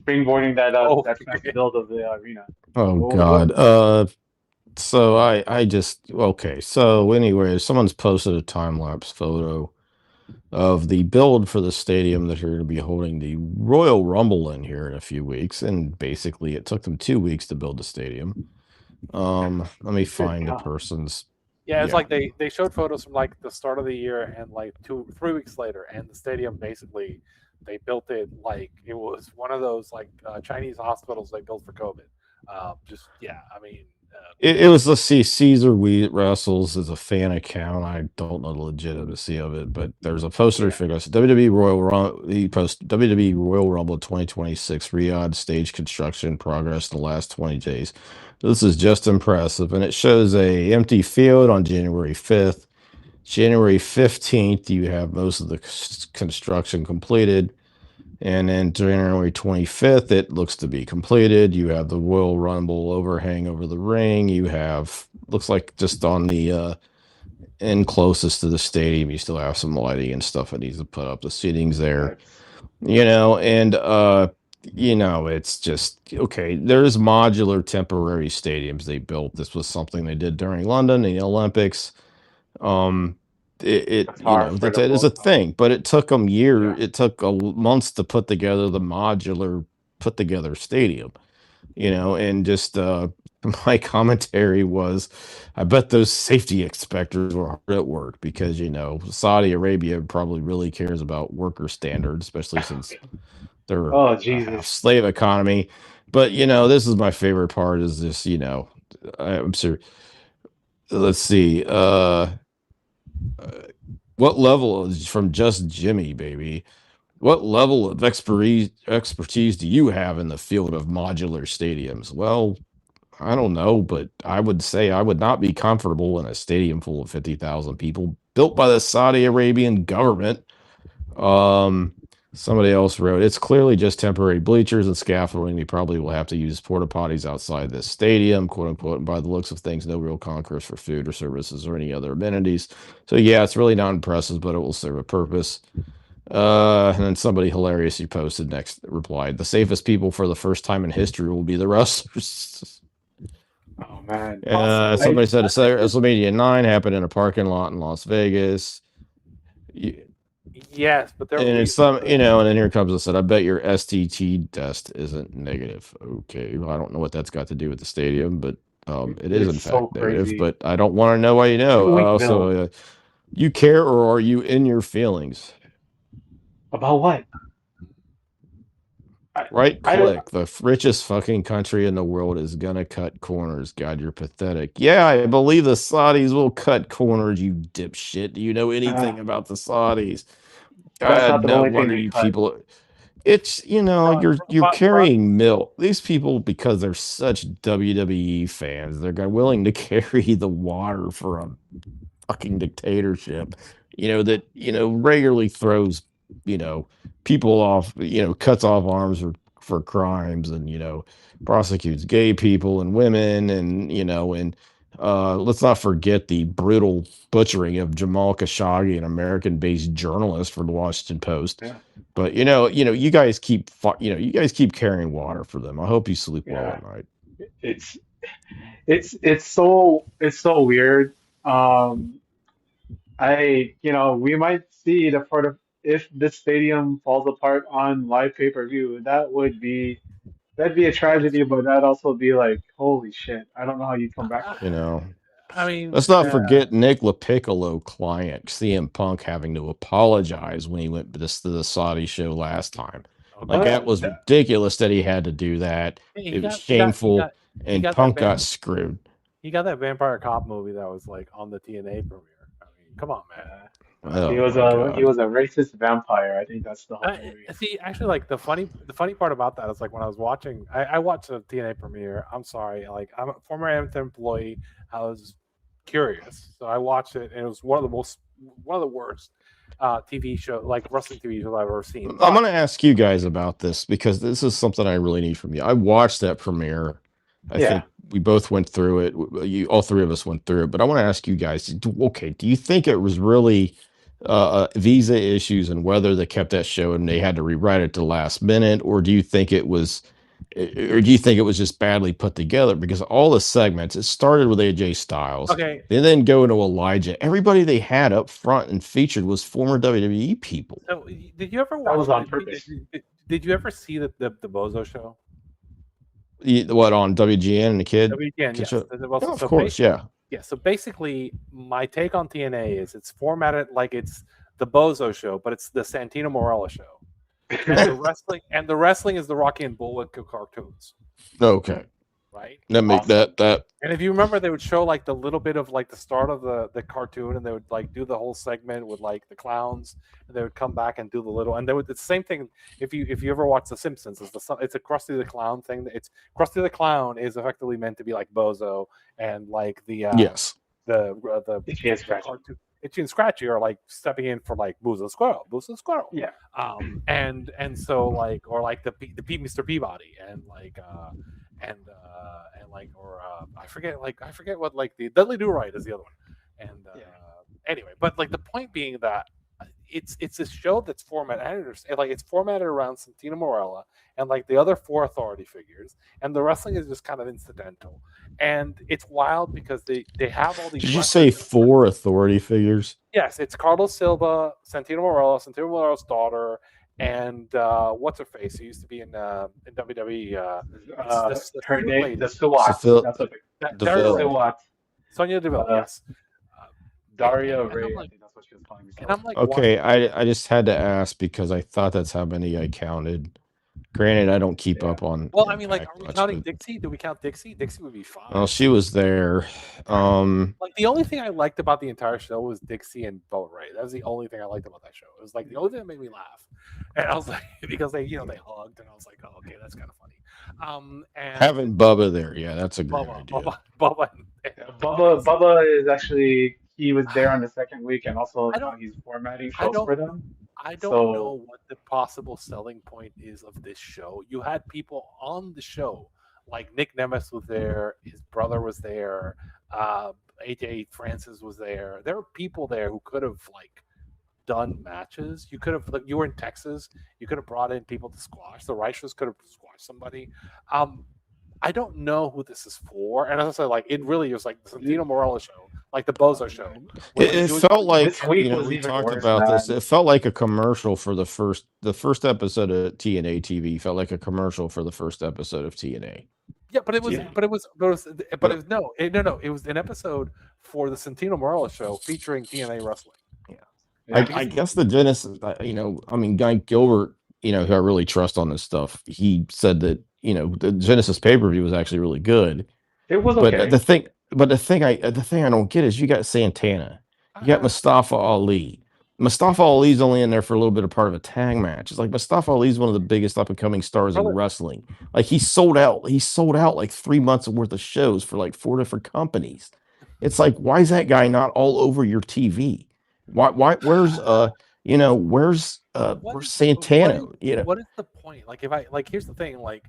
springboarding that fast Okay. build of the arena? Oh What? God. So I just okay. So anyway, someone's posted a time lapse photo of the build for the stadium that are going to be holding the Royal Rumble in here in a few weeks, and basically it took them 2 weeks to build the stadium. Let me Good find the God. person's. Yeah, it's Yeah, like they showed photos from like the start of the year and like 3 weeks later, and the stadium basically they built it like it was one of those like Chinese hospitals they built for COVID. Just yeah, I mean, it was. Let's see, Caesar Wheat Wrestles is a fan account. I don't know the legitimacy of it, but there's a poster Yeah. figure. WWE Royal Rumble. He post WWE Royal Rumble 2026 Riyadh stage construction progress in the last 20 days. This is just impressive, and it shows a empty field on January 5th. January 15th, you have most of the construction completed. And then January 25th, it looks to be completed. You have the Royal Rumble overhang over the ring. You have, looks like just on the end closest to the stadium, you still have some lighting and stuff that needs to put up. The seating's there, That's and, it's just, okay, there's modular temporary stadiums they built. This was something they did during London, the Olympics. Um, Qatar for that the that is a World Cup. thing, but Yeah. it took months to put together the modular put together stadium, and just my commentary was, I bet those safety inspectors were hard at work because, Saudi Arabia probably really cares about worker standards, especially since they're Oh a half Jesus. slave economy. But, this is my favorite part is this, I'm sure. Let's see. What level is from Just Jimmy, baby? What level of expertise do you have in the field of modular stadiums? Well, I don't know, but I would say I would not be comfortable in a stadium full of 50,000 people built by the Saudi Arabian government. Um, Somebody else wrote, it's clearly just temporary bleachers and scaffolding. They probably will have to use porta potties outside this stadium, quote unquote. And by the looks of things, no real concourse for food or services or any other amenities. So yeah, it's really not impressive, but it will serve a purpose. And then somebody hilarious who posted next replied, the safest people for the first time in history will be the wrestlers. Oh man. I Somebody said I think this. WrestleMania 9 happened in a parking lot in Las Vegas. yes, but there And we it's some, and then here comes and said, I bet your STT test isn't negative. Okay. Well, I don't know what that's got to do with the stadium, but it is in It's so fact negative, crazy. but I don't want to know why you know. 2 week Also, build. you care or are you in your feelings? About what? I Right I don't. click. The richest fucking country in the world is gonna cut corners. God, you're pathetic. Yeah, I believe the Saudis will cut corners, you dipshit. Do you know Uh, anything about the Saudis? that's God, not the no only thing wonder they you cut. people. It's, you're but carrying milk. These people, because they're such WWE fans, they're willing to carry the water for a fucking dictatorship, that, regularly throws, you know, people off, cuts off arms for crimes and, prosecutes gay people and women and, let's not forget the brutal butchering of Jamal Khashoggi, an American-based journalist for the Washington Post. Yeah. But you guys keep carrying water for them. I hope you sleep well Yeah. at night. It's it's so weird. Um, we might see the part of if this stadium falls apart on live pay-per-view, that'd be a tragedy, but that'd also be like, holy shit, I don't know how you come back I, from You that. know, I mean, let's not forget Nick LaPiccolo client CM Punk having to apologize when he went to the Saudi show last time. okay, Like What? that was ridiculous that he had to do that. hey, It was shameful, he and got that Punk got screwed. he got that vampire cop movie that was like on the TNA premiere. I mean, come on, man. Uh, he Oh was my a god. racist vampire. I think that's the whole movie. See, actually, like the funny part about that is like when I was watching, I watched the TNA premiere. I'm sorry, like I'm a former Amazon employee. I was curious, so I watched it, and it was one of the worst TV show, like wrestling TV shows I've ever seen. I'm But going to ask you guys about this because this is something I really need from you. I watched that premiere. I Yeah. think we both went through it. All three of us went through it. But I want to ask you guys: okay, do you think it was really visa issues and whether they kept that show and they had to rewrite it to the last minute, or do you think it was, just badly put together? Because all the segments, it started with AJ Styles, okay, they then go into Elijah. Everybody they had up front and featured was former WWE people. so did you ever That watch? was on purpose. Did you ever see the Bozo show? What on WGN and the kid? WGN, yes. Show? Well, Yeah, of course, yeah. Yeah, so basically, my take on TNA is it's formatted like it's the Bozo show, but it's the Santino Marella show, and the wrestling is the Rocky and Bullwinkle cartoons, Okay, right? that make Awesome. that. And if you remember, they would show like the little bit of like the start of the cartoon, and they would like do the whole segment with like the clowns, and they would come back and do the little, and they would. It's the same thing. If you ever watch The Simpsons, it's a Krusty the Clown thing. It's Krusty the Clown is effectively meant to be like Bozo, and like Yes. the Itchy and Scratchy. cartoon, Itchy and Scratchy are like stepping in for like Boo's the Squirrel. Yeah. And so like or like the Mr. Peabody and like or I forget what like the Dudley Do Right is the other one. And anyway, but like the point being that it's a show that's formatted. I understand, like it's formatted around Santino Marella and like the other four authority figures, and the wrestling is just kind of incidental. And it's wild because they have all these. Did you say four authority figures? Yes, it's Carlos Silva, Santino Morella's daughter, and what's her face? Who used to be in WWE. Her name, the Seville- SWAT. That's what Deville. SWAT. Sonia Deville, yes. Daria and Ray, I'm I like- think that's what she was calling herself. And I'm like, Okay, watching- I just had to ask because I thought that's how many I counted. Granted, I don't keep up on. well, I mean, like, Impact are we much, counting but- Dixie? Do we count Dixie? Dixie would be fine. Well, she was there. Like the only thing I liked about the entire show was Dixie and Bo Ray. That was the only thing I liked about that show. It was like the only thing that made me laugh, and I was like, because they hugged, and I was like, oh, okay, that's kind of funny. And having Bubba there, yeah, that's a great idea. Bubba is actually, he was there on the second week, and also he's formatting shows for them. I don't know what the possible selling point is of this show. You had people on the show, like Nick Nemeth was there, his brother was there, AJ Francis was there. There were people there who could have like done matches. You could have, like, you were in Texas, you could have brought in people to squash. The Reichers could have squashed somebody. I don't know who this is for, and as I said, like it really was like the Santino Marella show, like the Bozo show. It felt like, this week was we even talked worse, about this. man. It felt like a commercial for the first episode of TNA TV. Felt like a commercial for the first episode of TNA. Yeah, but it was, Yeah. but it was no. It was an episode for the Santino Marella show featuring TNA wrestling. I guess the Genesis, Guy Gilbert, who I really trust on this stuff, he said that, the Genesis pay-per-view was actually really good. It was But okay. the thing I don't get is you got Santana, you got Mustafa Ali. Mustafa Ali's only in there for a little bit of part of a tag match. It's like Mustafa Ali's one of the biggest up and coming stars in wrestling. Like he sold out like 3 months worth of shows for like 4 different companies. It's like, why is that guy not all over your TV? Why where's Santana? What is the point? Like, if I like, here's the thing. Like,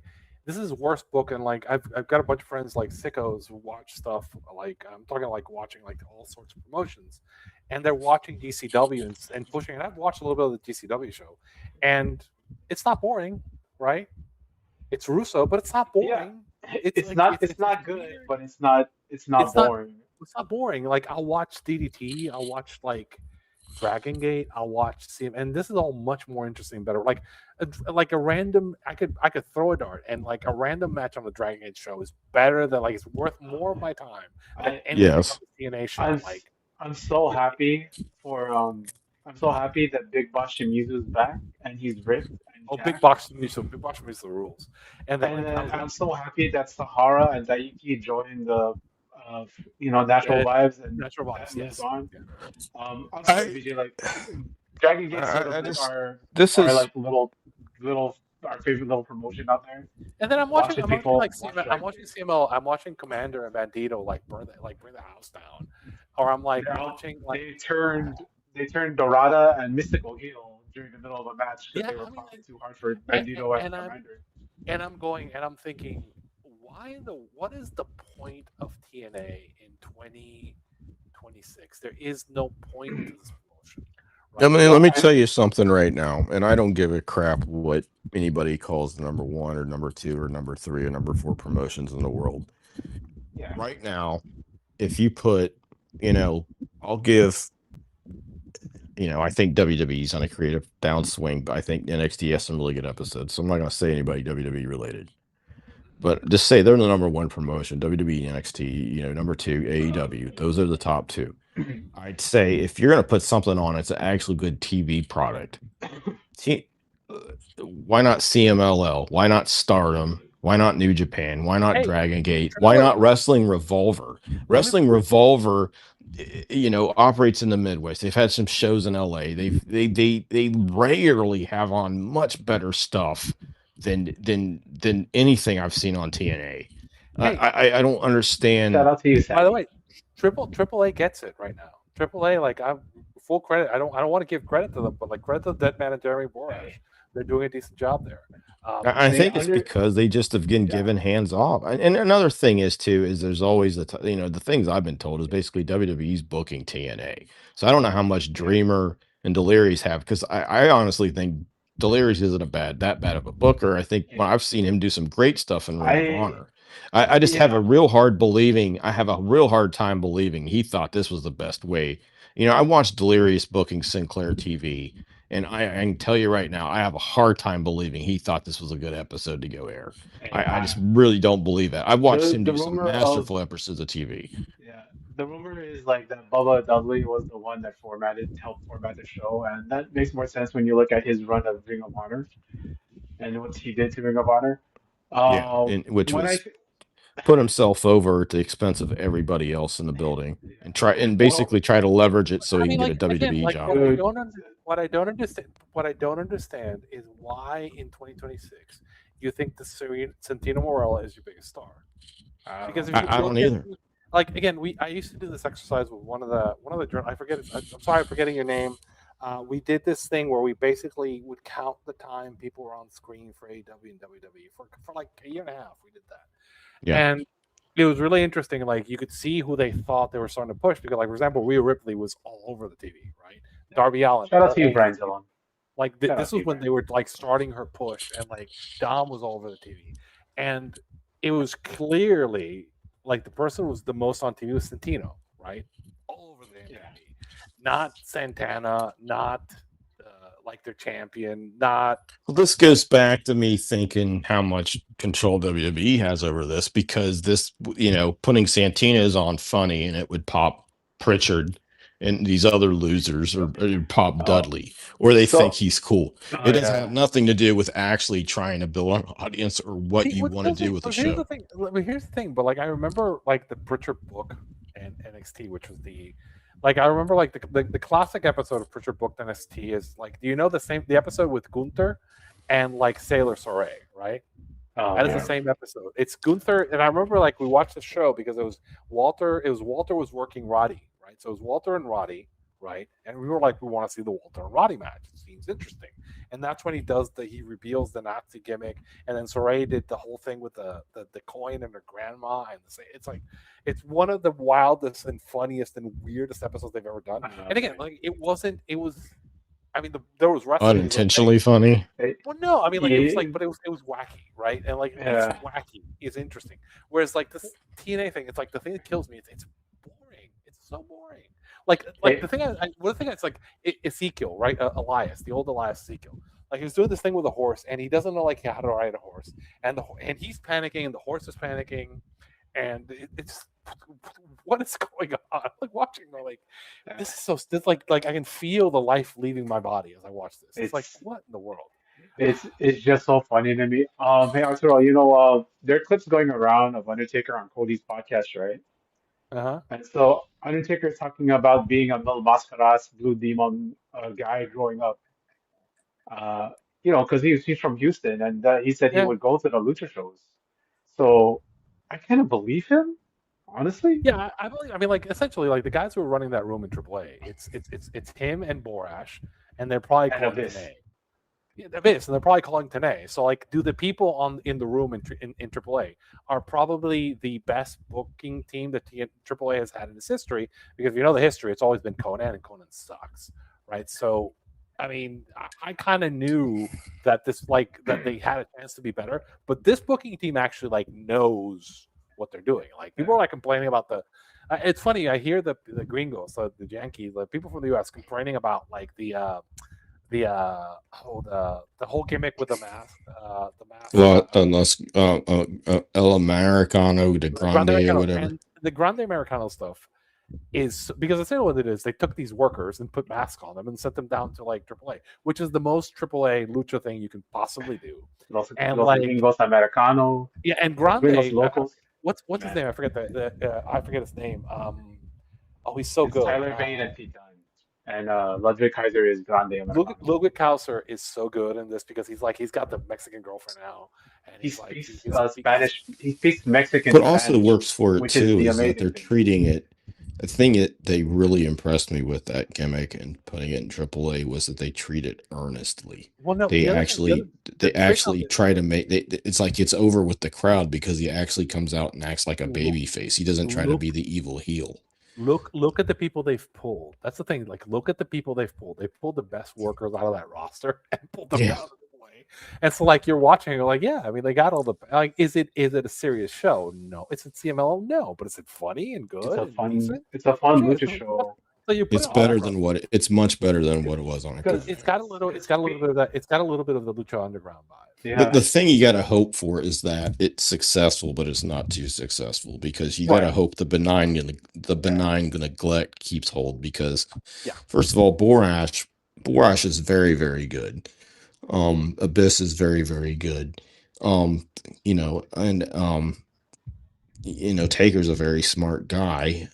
this is worse booking. Like, I've got a bunch of friends like sickos who watch stuff. Like, I'm talking like watching like all sorts of promotions, and they're watching DCW and pushing. And I've watched a little bit of the DCW show, and it's not boring, right? It's Russo, but it's not boring. Yeah. It's not good, weird. But it's not boring. It's not boring. Like, I'll watch DDT. I'll watch like Dragon Gate. I'll watch CM, and this is all much more interesting, better. Like a random, I could throw a dart, and like a random match on the Dragon Gate show is better than, like, it's worth more of my time than any TNA show. I'm so happy that Big Boss Shimizu is back and he's ripped. Big Boss Shimizu the rules. And then I'm so happy that Sahara and Daiki joined the Natural Vibes and Natural Vibes. Yes. On. I'm sorry, BJ, like Dragon Gate are like little our favorite little promotion out there. And then I'm watching CML. I'm watching Commander and Bandito like bring the house down, or I'm like watching like they turned Dorada and Mystical heel during the middle of a match because they were popping too hard for Bandito and Commander. And I'm thinking, what is the point of TNA in 2026? There is no point to this promotion. Right? Let me tell you something right now, and I don't give a crap what anybody calls the number 1 or number 2 or number 3 or number 4 promotions in the world. Yeah. Right now, if you put, I'll give, I think WWE's on a creative downswing, but I think NXT has some really good episodes. So I'm not going to say anybody WWE related. But just say they're the number one promotion, WWE and NXT, number two, AEW. Those are the top two. I'd say if you're going to put something on, it's an actually good TV product. Why not CMLL? Why not Stardom? Why not New Japan? Why not Dragon Gate? Why not Wrestling Revolver? Wrestling Revolver, operates in the Midwest. They've had some shows in LA. They rarely have on much better stuff than anything I've seen on TNA. I don't understand. Shout out to you, Sammy. By the way, Triple A gets it right now. Triple A, like, I'm full credit. I don't want to give credit to them, but like credit to Deadman and Jeremy Borash. They're doing a decent job there. I think it's because they just have been given hands off. And another thing is there's always the things I've been told is basically WWE's booking TNA. So I don't know how much Dreamer and Delirious have, because I honestly think Delirious isn't that bad of a booker. I think I've seen him do some great stuff in Ring of Honor. I just have a real hard time believing he thought this was the best way. I watched Delirious booking Sinclair TV. And I can tell you right now, I have a hard time believing he thought this was a good episode to go air. I just really don't believe that. I've watched him do some masterful episodes of TV. Yeah, the rumor is like that Bubba Dudley was the one that helped format the show, and that makes more sense when you look at his run of Ring of Honor and what he did to Ring of Honor. Which was put himself over at the expense of everybody else in the building, and try to leverage it so he can get a WWE job. What I don't understand is why in 2026 you think the Santino Morella is your biggest star. Because I don't either. Like, again, I used to do this exercise with one of the I forget. I'm sorry, I'm forgetting your name. We did this thing where we basically would count the time people were on screen for AEW and WWE for like a year and a half. We did that. Yeah. And it was really interesting. Like, you could see who they thought they were starting to push, because, like, for example, Rhea Ripley was all over the TV, right? Darby Allin. Shout out to you, Brian Zillon. Like, this was when they were like starting her push, and like Dom was all over the TV, and it was clearly like the person who was the most on TV was Santino, right? All over the TV, not Santana, not like their champion, not. Well, this goes back to me thinking how much control WWE has over this, because this, putting Santino is on funny, and it would pop Pritchard and these other losers, or pop Dudley, or they think he's cool. It doesn't have nothing to do with actually trying to build an audience or what you want to do with the show. Here's the thing, but like, I remember like the Pritchard book and NXT, which was I remember like the classic episode of Pritchard booked NXT is like, do you know the episode with Gunther and like Sailor Soray, right? That is the same episode. It's Gunther, and I remember like we watched the show because it was Walter was working Roddy, right? So it was Walter and Roddy, right? And we were like, we want to see the Walter and Roddy match. It seems interesting. And that's when he reveals the Nazi gimmick, and then Soray did the whole thing with the coin and her grandma, and it's one of the wildest and funniest and weirdest episodes they've ever done. And again, like, it was there was wrestling unintentionally funny. Well, no, I mean, like, it was like, but it was wacky, right? And like, it's wacky, it's interesting. Whereas like this TNA thing, it's like the thing that kills me. It's boring. It's so boring. Like the thing it's like Ezekiel, right? Elias, the old Elias Ezekiel. Like, he's doing this thing with a horse, and he doesn't know like how to ride a horse, and he's panicking, and the horse is panicking, and it's what is going on? Like, watching, like, this is like I can feel the life leaving my body as I watch this. It's like, what in the world? It's just so funny to me. Hey Arturo, there are clips going around of Undertaker on Cody's podcast, right? And so Undertaker is talking about being a Mil Mascaras Blue Demon guy growing up. Because he's from Houston, and he said he would go to the lucha shows. So I kind of believe him, honestly. Yeah, I believe. I mean, like, essentially, like, the guys who are running that room in AAA, it's him and Borash, and they're probably calling Tenay. Yeah, Abyss, and they're probably calling Tenay. So, like, do the people in the room in AAA are probably the best booking team that AAA has had in its history? Because if you know the history, it's always been Conan, and Conan sucks, right? So, I mean, I kind of knew that that they had a chance to be better, but this booking team actually like knows what they're doing. Like, people are like complaining about it's funny. I hear the gringos, the Yankees, the people from the U.S. complaining about like the the whole gimmick with the mask, Well, unless El Americano de Grande Grande or Americano, whatever. and the Grande Americano stuff is because essentially what it is. They took these workers and put masks on them and sent them down to like AAA, which is the most AAA lucha thing you can possibly do. And Los like, Gringos Americano, yeah, and Los Gringos Grande, Locals. what's his Man, name? I forget I forget his name. Oh, he's so it's good. Tyler Bate and Titan. And Ludwig Kaiser is Grande Americano. Ludwig Kauser is so good in this because he's got the Mexican girlfriend now, and He he's like speaks he's Spanish. He speaks Mexican What also Spanish, works for it which is too the is that amazing they're thing. treating it. The thing that they really impressed me with that gimmick and putting it in AAA was that they treat it earnestly. well, no, They the other thing, actually the they thing of actually it, try to make it's like it's over with the crowd because he actually comes out and acts like a look, baby face. He doesn't try to be the evil heel. look at the people they've pulled. That's the thing. Like, look at the people they've pulled. They pulled the best workers out of that roster and pulled them Yeah. down to the way. And so, like, you're watching, you're like, yeah. I mean, they got all the like. Is it a serious show? No. Is it CMLO? No. But is it funny and good and decent? It's a fun Sure. lucha show. So you put It's it on that better roster. than it's much better than what it was on a Because It's card. got a little. It's got a little bit of that. It's got a little bit of the Lucha Underground vibe. But yeah, the thing you got to hope for is that it's successful, but it's not too successful because you got to right. hope the benign neglect keeps hold. Because Yeah. first of all, Borash is very very good. Abyss is very very good. Um, and Taker's a very smart guy.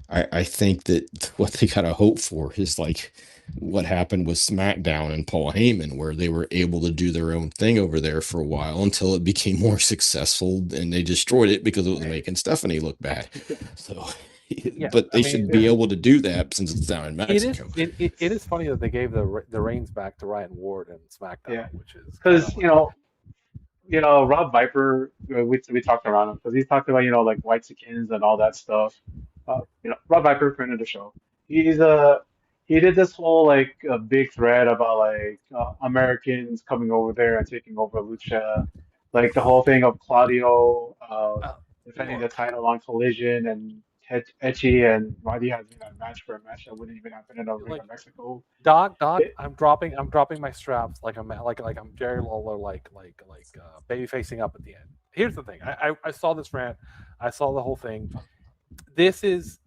I think that what they gotta hope for is like what happened with SmackDown and Paul Heyman, where they were able to do their own thing over there for a while until it became more successful and they destroyed it because it was making Stephanie look bad. So, Yeah. but I they mean, should be able to do that since it's down in Mexico. it is funny that they gave the reins back to Ryan Ward and SmackDown, Yeah, which is kind because of like Rob Viper, we talked around him because he talked about like White Chickens and all that stuff. Rob Viper, friend of the show. He's he did this whole like a big thread about like Americans coming over there and taking over Lucha, like the whole thing of Claudio defending the look, title on Collision and Etchy and Roddy has been a match for a match that wouldn't even happen in a ring like in Mexico. Doc. It, I'm dropping my straps like I'm Jerry Lawler, baby facing up at the end. Here's the thing. I saw this rant. I saw the whole thing. This is.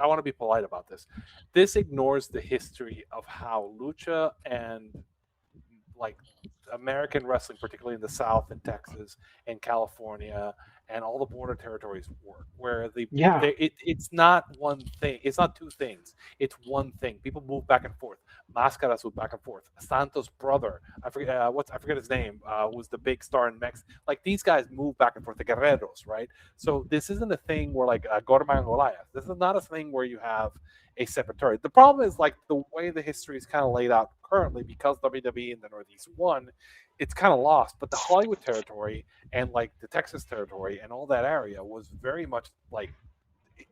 I want to be polite about this. This ignores the history of how lucha and like American wrestling, particularly in the South and Texas and California and all the border territories work, where yeah, it's not one thing, it's not two things, it's one thing. People move back and forth. Mascaras move back and forth. Santos' brother, I forget his name, was the big star in Mex. Like these guys move back and forth, the Guerreros, right? So this isn't a thing where like Gorma and Goliath. This is not a thing where you have a separate territory. The problem is like the way the history is kind of laid out currently because WWE in the Northeast won, it's kind of lost. But the Hollywood territory and like the Texas territory and all that area was very much like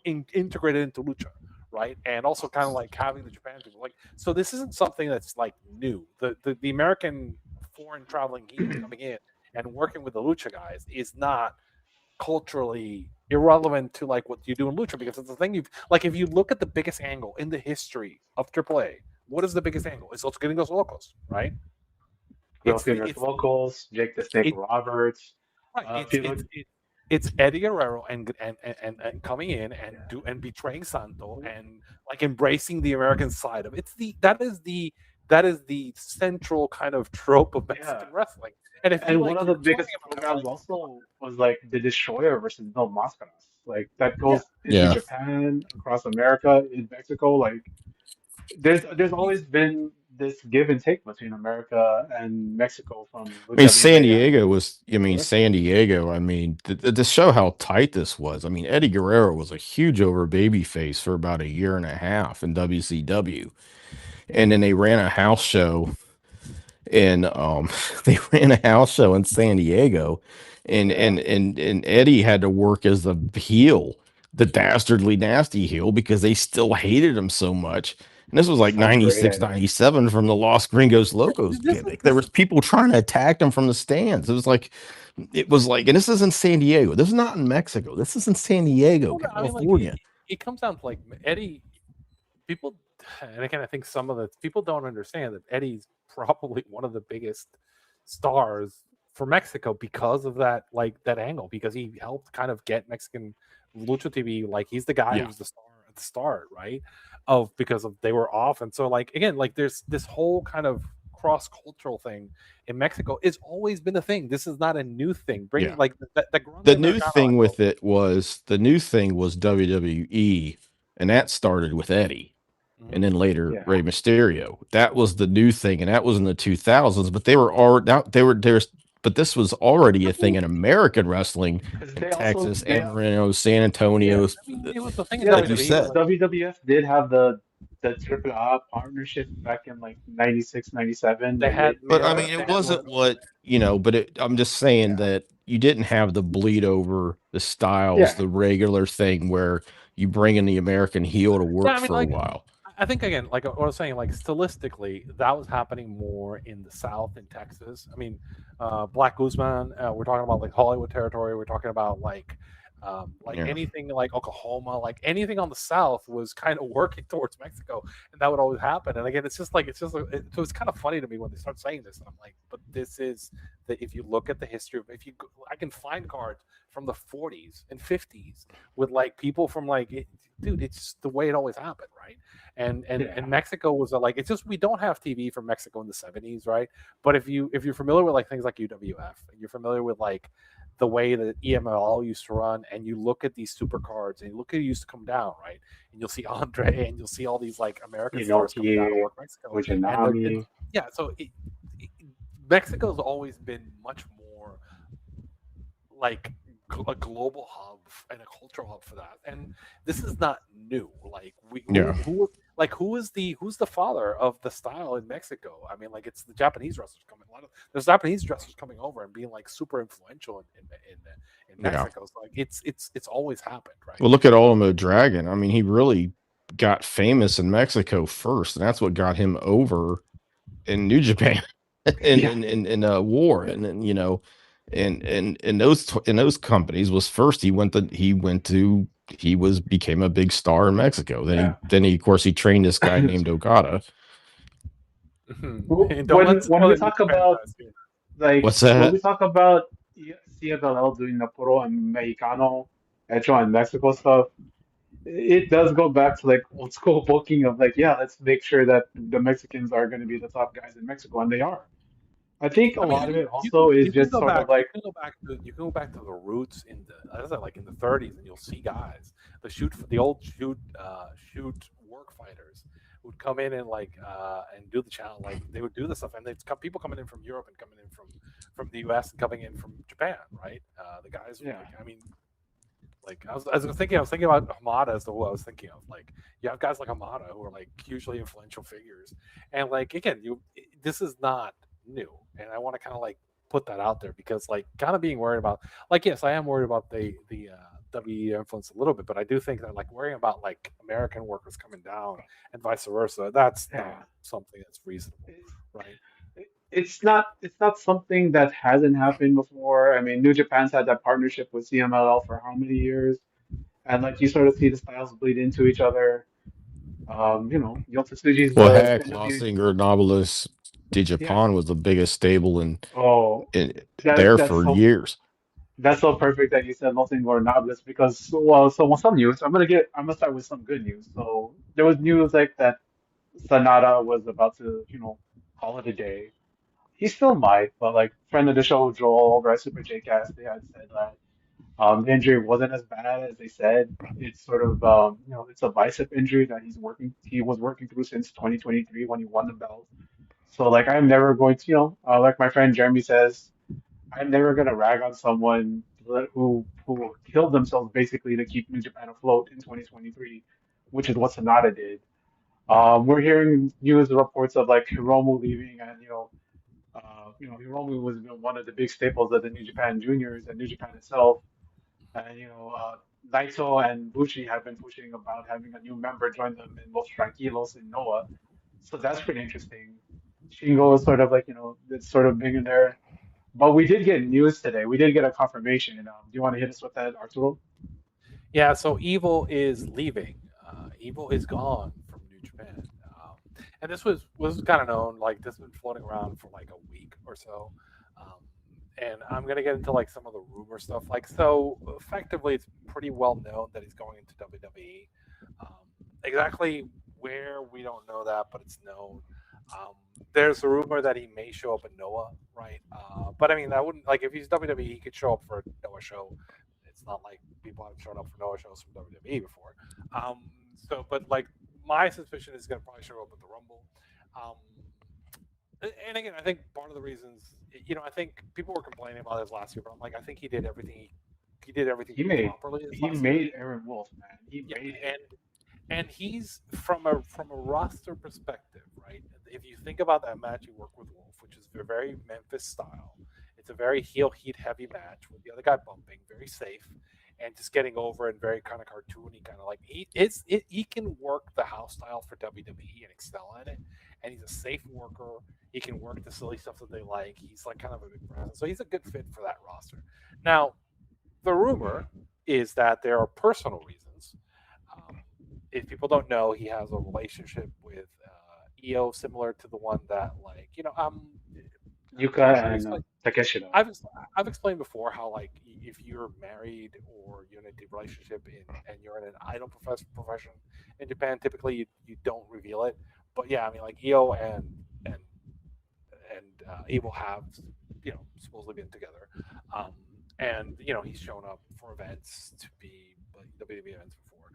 integrated into lucha, right? And also kind of like having the Japan people. Like, so this isn't something that's like new. The American foreign traveling geeks coming in and working with the lucha guys is not culturally irrelevant to like what you do in lucha because it's the thing you've like if you look at the biggest angle in the history of AAA, what is the biggest angle? It's Los Gringos Locos, right? Los It's the Fingers Locals, Jake the Snake it Roberts. right. If you look, It's Eddie Guerrero and coming in and betraying Santo and like embracing the American side of it. It's the that is the central kind of trope of yeah. Mexican wrestling. And if you And one like of you're the talking biggest about programs like also was like the Destroyer versus No Máscaras. Like that yeah, goes into Yeah. Japan, across America, in Mexico. Like there's always been this give and take between America and Mexico from I mean, Lucha Libre and wrestling. San Diego, I mean, to show how tight this was, I mean, Eddie Guerrero was a huge over baby face for about a year and a half in WCW. And then they ran a house show and they ran a house show in San Diego and Yeah, Eddie had to work as the heel, the dastardly nasty heel because they still hated him so much. And this was like sounds great 96, anyway. 97 from the Los Gringos Locos this is gimmick. There this was people trying to attack him from the stands. It was like, and this is in San Diego. This is not in Mexico. This is in San Diego, well, I mean, like California. it comes down to like Eddie. people, and again, I think some of the people don't understand that Eddie's probably one of the biggest stars for Mexico because of that, like that angle, because he helped kind of get Mexican lucha TV. Like he's the guy who Yeah. was the star at the start, right? Of because of they were off, and so like again, like there's this whole kind of cross cultural thing in Mexico. It's always been a thing. This is not a new thing. Bringing Yeah. like the Grande The new Americano thing angle. with it was WWE, and that started with Eddie, and then later Yeah. Rey Mysterio. That was the new thing, and that was in the 2000s. But they were already now they were there's. But this was already a thing in American wrestling Because in they also Texas, they Amarillo, San yeah. Antonio. I mean, it was the thing in Yeah, Like you WWE where said, like WWF did have the Triple A partnership back in like 96, 97 they that had but I the mean, they it had wasn't Lucha what But I'm just saying yeah. that you didn't have the bleed over the styles, Yeah. the regular thing where you bring in the American heel to Yeah, work I mean, for a like, while. I think again, like what I was saying, like stylistically, that was happening more in the South in Texas. I mean, Black Guzman. We're talking about like Hollywood territory. We're talking about like Yeah. anything like Oklahoma, like anything on the South was kind of working towards Mexico, and that would always happen. And again, so it's kind of funny to me when they start saying this, and I'm like, but this is that if you look at the history of I can find cards from the 40s and 50s with like people from dude, it's just the way it always happened, right? Yeah. And Mexico was like it's just we don't have TV from Mexico in the 70s, right? But if you're familiar with like things like UWF and you're familiar with like the way that EML used to run, and you look at these super cards and you look at who used to come down, right? And you'll see Andre and you'll see all these like American stars coming down to Inoki, work Mexico, and Fujinami. yeah, so Mexico's always been much more like a global hub and a cultural hub for that. And this is not new. Like Yeah. who's the father of the style in Mexico? I mean, like it's the Japanese wrestlers coming. There's Japanese wrestlers coming over and being like super influential in Yeah. Mexico. So like it's always happened, right? Well, look at Ultimo Dragon. I mean, he really got famous in Mexico first, and that's what got him over in New Japan Yeah. in war. And then and those companies was first. Became a big star in Mexico. Yeah. Then he of course he trained this guy named Okada. And don't let's When spoil we the New talk Japan about guys here. like What's when that? we talk about CFLL doing the Puro and Mexicano, Hecho and Mexico stuff, it does go back to like old school booking of like, yeah, let's make sure that the Mexicans are going to be the top guys in Mexico, and they are. I think a I mean, lot of it also is you can just go sort of back. like, You can go back to the roots in the as I said, like in the 30s, and you'll see guys the old shoot work fighters would come in and and do the challenge. Like they would do the stuff, and it's people coming in from Europe and coming in from the U.S. and coming in from Japan, right? The guys, yeah, like, I mean, like I was thinking about Hamada as the who I was thinking of. Like you have guys like Hamada who are like hugely influential figures, and like again, this is not new, and I want to kind of like put that out there because like kind of being worried about like yes, I am worried about the WE influence a little bit, but I do think that like worrying about like American workers coming down and vice versa, that's yeah. not something that's reasonable, It's, right? it's not something that hasn't happened before. I mean, New Japan's had that partnership with CMLL for how many years? And like you sort of see the styles bleed into each other. Yota Tsuji's Well, the heck, NW. Los Ingobernables de Yeah. Japan was the biggest stable Oh, in that there that's for so years. that's so perfect that you said nothing more novelist because some news. I'm gonna start with some good news. So there was news like that Sanada was about to, call it a day. He still might, but like friend of the show Joel over at Super J Cast, they had said that the injury wasn't as bad as they said. It's sort of it's a bicep injury that he was working through since 2023 when he won the belt. So like I'm never going to, like my friend Jeremy says, I'm never gonna rag on someone who killed themselves basically to keep New Japan afloat in 2023, which is what Sonata did. We're hearing news reports of like Hiromu leaving, and Hiromu was one of the big staples of the New Japan Juniors and New Japan itself. And Naito and Bushi have been pushing about having a new member join them in Los Tranquilos in Noah. So that's pretty interesting. Shingo is sort of like, it's sort of being in there. But we did get news today. We did get a confirmation. Do you want to hit us with that, Arturo? Yeah, so Evil is leaving. Evil is gone from New and this was kind of known. Like this has been floating around for like a week or so. Um, and I'm gonna get into like some of the rumor stuff. Like so, effectively, it's pretty well known that he's going into WWE. Exactly where we don't know that, but it's known. Um, there's a rumor that he may show up in Noah, right? But I mean, that wouldn't like if he's WWE, he could show up for a Noah show. It's not like people have shown up for Noah shows from WWE before. But like my suspicion is going to probably show up at the Rumble. Um, and again, I think part of the reasons, I think people were complaining about this last year, but I'm like, I think he did everything he did everything He made properly this he last year. made Aaron Wolf, man. He Yeah, made him. and he's from a roster perspective, right? If you think about that match he worked with Wolf, which is a very Memphis style, it's a very heel heat heavy match with the other guy bumping, very safe, and just getting over and very kind of cartoony, kind of like he can work the house style for WWE and excel at it, and he's a safe worker. He can work the silly stuff that they like. He's like kind of a big presence, so he's a good fit for that roster. Now, the rumor is that there are personal reasons. Um, if people don't know, he has a relationship with EO similar to the one that, like, Yuka I've and explained, Takeshita. I've explained before how, like, if you're married or you're in a deep relationship and you're in an idol profession in Japan, typically you don't reveal it. But yeah, I mean, like EO and Evil have supposedly been together, um, and he's shown up for events to be like WWE events before.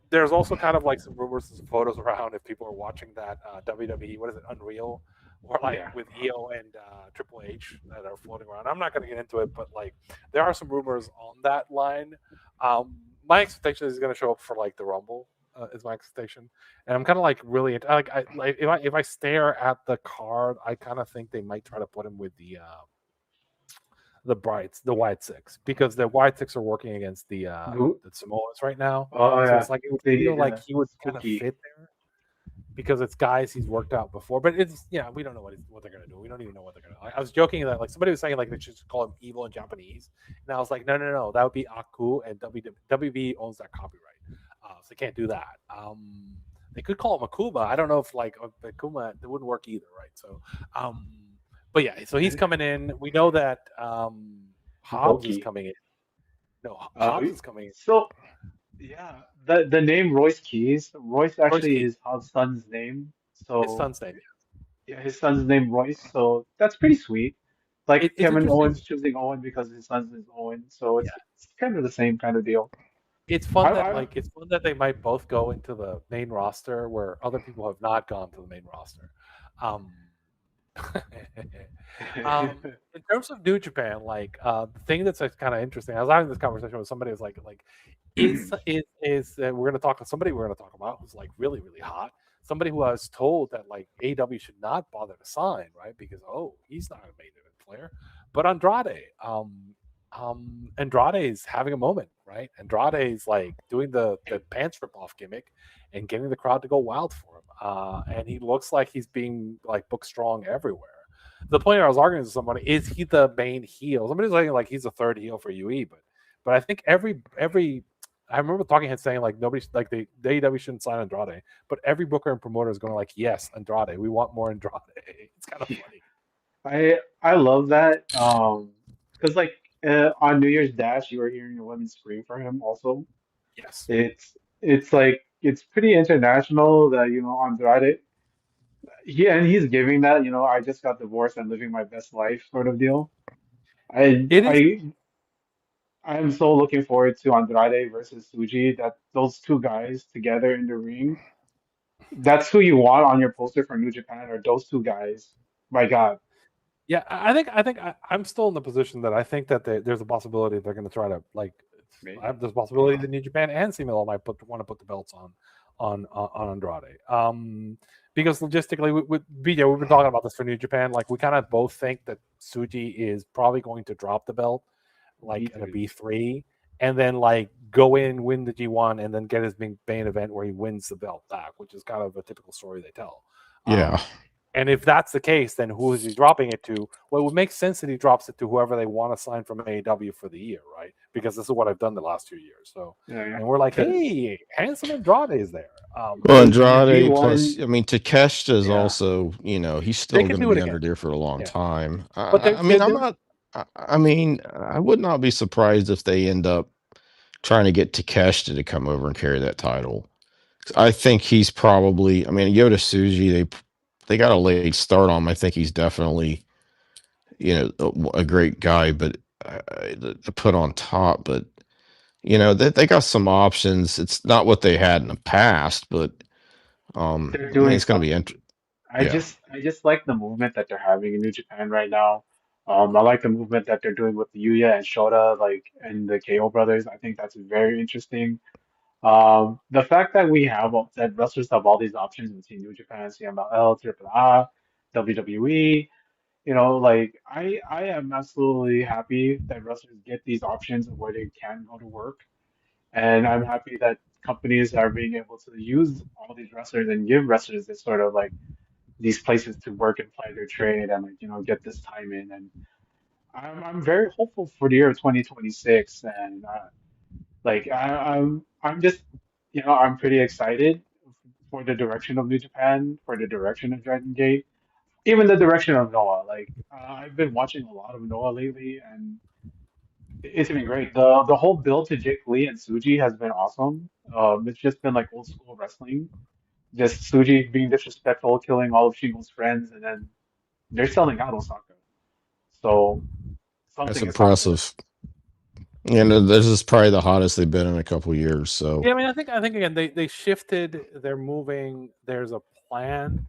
There's also kind of like some rumors and some photos around if people are watching that WWE, what is it, Unreal, or like Yeah. with EO and Triple H that are floating around. I'm not going to get into it, but like there are some rumors on that line. My expectation is he's going to show up for like the Rumble. Is my expectation, and I'm kind of like really like if I stare at the card, I kind of think they might try to put him with the White Six, because the White Six are working against Who? the Samoans right now. Oh So yeah. it's like it would The feel like he would kind of spooky. fit there because it's guys he's worked out before. But it's we don't know what they're gonna do. We don't even know what they're gonna do. I was joking that like somebody was saying like they should just call him Evil in Japanese, and I was like, no, that would be Aku, and WB owns that copyright, so they can't do that. They could call him Akuma. I don't know if like Akuma, it wouldn't work either, right? So, um, but yeah, so he's coming in. We know that Hobbs is Bulky. coming in. No, Uh, Hobbs is coming in. so yeah, the name Royce Keys. Royce Royce actually Keith, is Hobbs' son's name. his So son's name. yeah, his son's name Royce. So that's pretty sweet. Like It's Kevin interesting. Owens choosing Owen because his son's name is Owen. So Yeah, it's kind of the same kind of deal. it's I, fun that I they might both go into the main roster where other people have not gone to the main roster. Um, in terms of New Japan, like the thing that's like, kind of interesting, I was having this conversation with somebody who's like we're gonna talk to somebody we're gonna talk about who's like really really hot. Somebody who I was told that like AW should not bother to sign, right? Because he's not a main event player. But Andrade is having a moment, right? Andrade is like doing the pants rip off gimmick and getting the crowd to go wild for him. And he looks like he's being like book strong everywhere. The point I was arguing with somebody, is he the main heel? Somebody's saying like he's the third heel for UE, but I think every I remember talking and saying like nobody like the AEW shouldn't sign Andrade, but every booker and promoter is going like, yes, Andrade, we want more Andrade. It's kind of funny. I love that. Because like on New Year's Dash, you were hearing the women scream for him. Also, Yes. it's like it's pretty international that Andrade. And he's giving that. I just got divorced and living my best life sort of deal. I It is. I I'm so looking forward to Andrade versus Suji. That those two guys together in the ring. That's who you want on your poster for New Japan, or those two guys. My God. Yeah, I'm still in the position that I think that there's a possibility they're going to try to like. There's a possibility that New Japan and CMLL might want to put the belts on Andrade. Because logistically, with BJ, we've been talking about this for New Japan. Like we kind of both think that Suji is probably going to drop the belt, like in a B3, and then like go in, win the G1, and then get his main event where he wins the belt back, which is kind of a typical story they tell. Yeah. And if that's the case, then who is he dropping it to? Well, it would make sense that he drops it to whoever they want to sign from AEW for the year, right? because this is what I've done the last 2 years. So, Yeah, yeah. and we're like, Because hey, handsome Andrade is there. Well, in the Andrade plus, G1, I mean, Takeshita is yeah, also, he's They still can going to do it be again. under there for a long Yeah, time. but I mean, I'm they're not. I mean, I would not be surprised if they end up trying to get Takeshita to come over and carry that title. I think he's probably. I mean, Yoda Suji, they got a late start on him. I think he's definitely, a great guy, but to put on top. But they got some options. It's not what they had in the past, but they're I mean, doing it's going to be something. yeah. I just like the movement that they're having in New Japan right now. I like the movement that they're doing with Yuya and Shota, like, and the KO brothers. I think that's very interesting. The fact that that wrestlers have all these options between New Japan, CMLL, AAA, WWE, like I am absolutely happy that wrestlers get these options of where they can go to work, and I'm happy that companies are being able to use all these wrestlers and give wrestlers this sort of like these places to work and play their trade and like get this time in. And I'm very hopeful for the year 2026, and I'm just I'm pretty excited for the direction of New Japan, for the direction of Dragon Gate, even the direction of Noah. Like I've been watching a lot of Noah lately, and it's been great. The whole build to Jake Lee and Suji has been awesome. It's just been like old school wrestling, just Suji being disrespectful, killing all of Shingo's friends, and then they're selling out Osaka. So That's something is happening. impressive. And this is probably the hottest they've been in a couple years. So yeah. I mean, I think again they shifted. They're moving. There's a plan.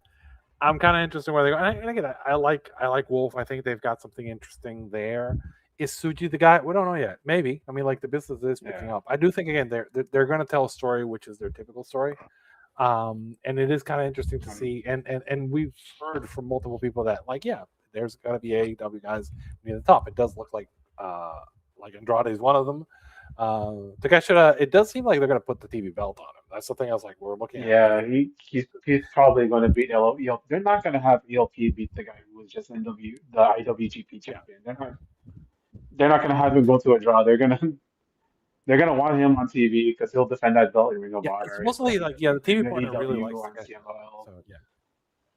I'm kind of interested where they go. And again, I like Wolf. I think they've got something interesting there. Is Suji the guy? We don't know yet. Maybe. I mean, like the business is picking Yeah. up. I do think again they're going to tell a story which is their typical story. And it is kind of interesting to Um, see. And we've heard from multiple people that like yeah, there's going to be AEW guys near the top. It does look like Andrade is one of them. Takeshita, it does seem like they're going to put the TV belt on him. That's the thing I was like, we're looking at like yeah, he's probably going to beat ELP. They're not going to have ELP beat the guy who was just the IWGP yeah. champion. They're not going to have him go to a draw. They're gonna want him on TV because he'll defend that belt in Ring of Yeah, it's Honor, in mostly like yeah, the in TV partner really AEW likes and Takeshita. CMLL. So yeah.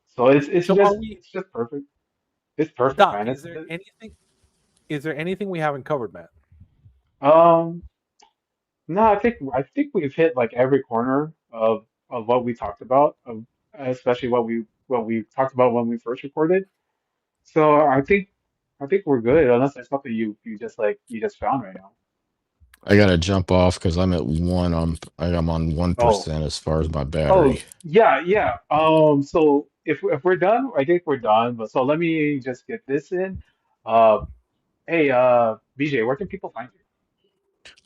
So it's So are just we it's just perfect. It's perfect, Doc, man. is there anything we haven't covered, Matt? Um no, I think we've hit like every corner of what we talked about, especially what we talked about when we first recorded. So I think we're good unless there's something you just found right now. I gotta jump off because I'm at one. I'm on Oh. 1% as far as my battery. Oh, yeah, yeah. So if we're done, I think we're done. But so let me just get this in. Uh, hey, BJ, where can people find you?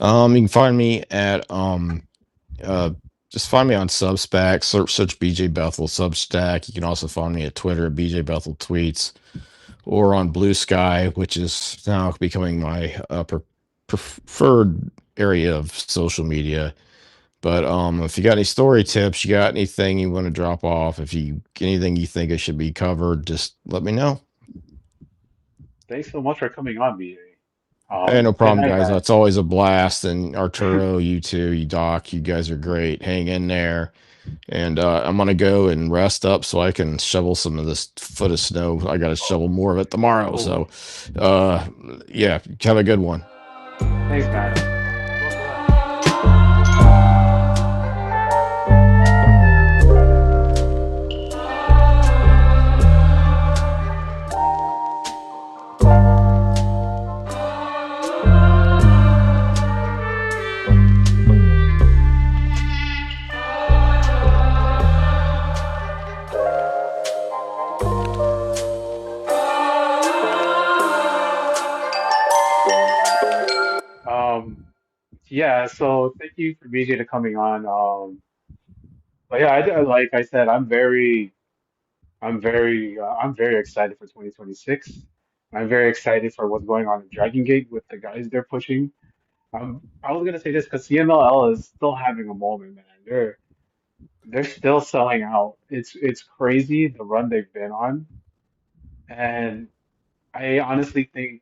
You can find me at uh just find me on Substack. Search BJ Bethel Substack. You can also find me at Twitter at BJ Bethel Tweets, or on Blue Sky, which is now becoming my preferred area of social media. But if you got any story tips, you got anything you want to drop off, if you anything you think it should be covered, just let me know. Thanks so much for coming on, BJ. Hey, no Good problem, night, guys. man. It's always a blast. And Arturo, you too, you Doc, you guys are great. Hang in there. And I'm gonna go and rest up so I can shovel some of this foot of snow. I gotta Oh, shovel more of it tomorrow. oh, So yeah, have a good one. thanks, man. Well, for that. Um, yeah. So thank you for BJ to coming on. But yeah, like I said, I'm very excited for 2026. I'm very excited for what's going on in Dragon Gate with the guys they're pushing. I was gonna say this because CMLL is still having a moment, man. They're still selling out. It's crazy the run they've been on, and I honestly think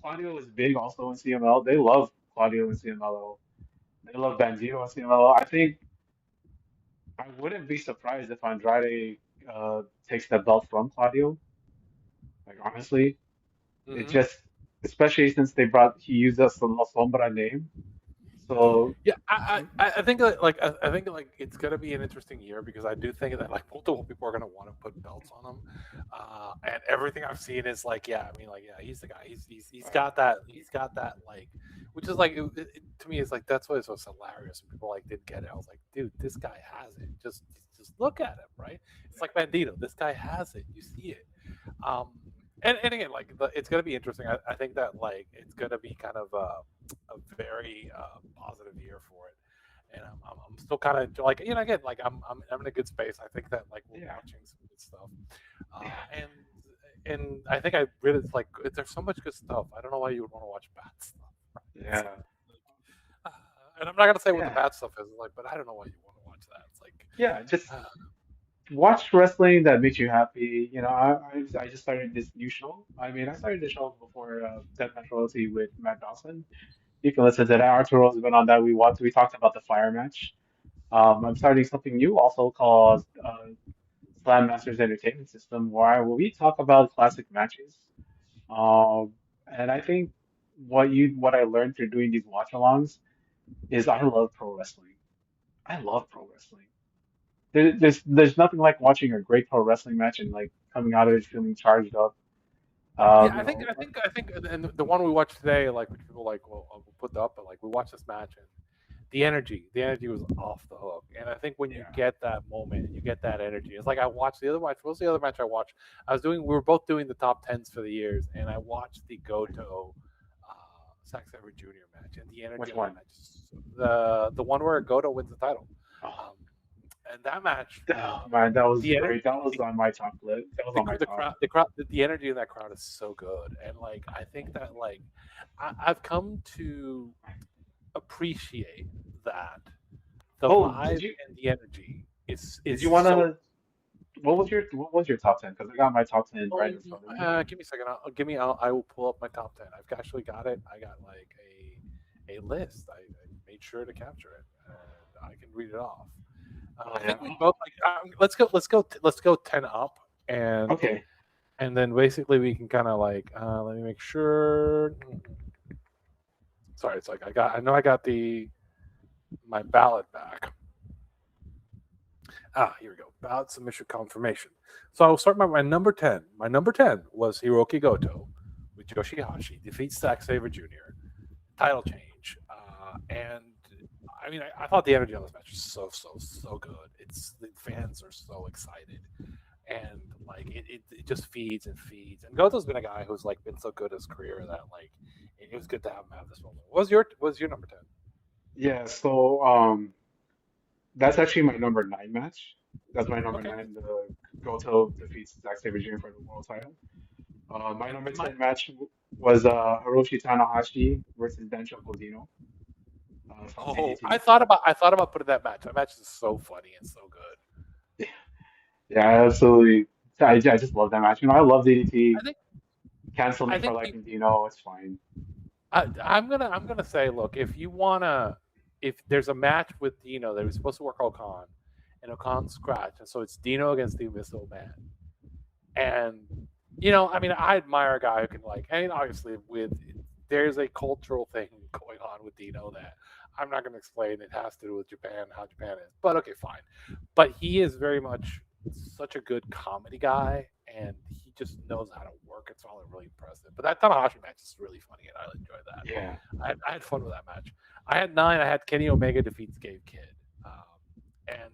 Claudio is big also in CML. They love Claudio in CMLL. They love Bandito in CMLL. I think I wouldn't be surprised if Andrade takes the belt from Claudio. Like honestly, it Hmm. just especially since he used us the La Sombra name. So Yeah, I think that, like I think like it's gonna be an interesting year because I do think that like multiple people are gonna want to put belts on him, and everything I've seen is like yeah, I mean like yeah, he's the guy. He's got that like, which is like to me it's like that's why it's so hilarious. When people like didn't get it. I was like, dude, this guy has it. Just look at him, right? It's like Bandito. This guy has it. You see it. Um, and again, like it's gonna be interesting. I think that like it's gonna be kind of a very positive year for it. And I'm still kind of like again like I'm in a good space. I think that like we're yeah, watching some good stuff, and I think I really it's like there's so much good stuff. I don't know why you would want to watch bad stuff. Right? It's yeah, uh, and I'm not gonna say what the yeah, bad stuff is like, but I don't know why you want to watch that. It's like yeah. Just uh, watch wrestling that makes you happy. I just started this new show. I mean, I started the show before Deathmatch Royalty with Matt Dawson. You can listen to that. Arturo's been on that. We talked about the fire match. I'm starting something new also called Slam Masters Entertainment System, where we talk about classic matches. Um, and I think what I learned through doing these watch-alongs is I love pro wrestling. I love pro wrestling. There's nothing like watching a great pro wrestling match and like coming out of it feeling charged up. yeah, Um, you I think know, I think I think, and the one we watched today, like which people like, well, we'll put up, but like we watched this match and the energy was off the hook. And I think when you yeah. get that moment, you get that energy. It's like I watched the other match. What was the other match I watched? We were both doing the top tens for the years, and I watched the Goto Zack Sabre Jr. match, and the energy Which on that one? match, the one where Goto wins the title, Oh, um, and that match, oh, man, that was the energy. great. That was on my top list. That was the, on my the top. crowd, the energy in that crowd is so good, and like I think that like I've come to appreciate that the Oh, vibe and the energy did is you so. wanna what was your top 10? Because I got my top 10 right in front of me. Give me a second. I will pull up my top 10. I've actually got it. I got like a list. I made sure to capture it, and I can read it off. Oh I yeah. think we both like. Let's go 10 up, Okay. and then basically we can kind of like. Let me make sure. Sorry, it's like I got the my ballot back. Here we go. Ballot submission confirmation. So I'll start my number 10. My number 10 was Hiroki Goto with Yoshihashi, defeats Zack Sabre Jr., title change. And I mean, I thought the energy on this match was so good. It's the fans are so excited. And like it just feeds and feeds. And Goto's been a guy who's like been so good his career that like it was good to have him have this moment. What was your number 10? Yeah, so that's actually my number 9 match. That's my number Okay. 9. The Goto defeats Zack Sabre Jr. for the world title. My And, number and my 10 match was Hiroshi Tanahashi versus Densho Kodino from Oh, DDT. I thought about putting that match. That match is so funny and so good. Yeah, I absolutely. I just love that match. I love DDT. I think Cancel I me for think we liking Dino. It's fine. I'm gonna say, look, if you wanna, if there's a match with Dino that was supposed to work Okan, and Okan scratch, and so it's Dino against the Invisible Man, and I mean, I admire a guy who can like, and obviously with there's a cultural thing going on with Dino that I'm not going to explain. It has to do with Japan, how Japan is, but okay, fine. But he is very much such a good comedy guy, and he just knows how to work. It's all really impressive. But that Tanahashi match is really funny, and I enjoyed that. Yeah, I had fun with that match. I had 9. I had Kenny Omega defeats Gabe Kidd, and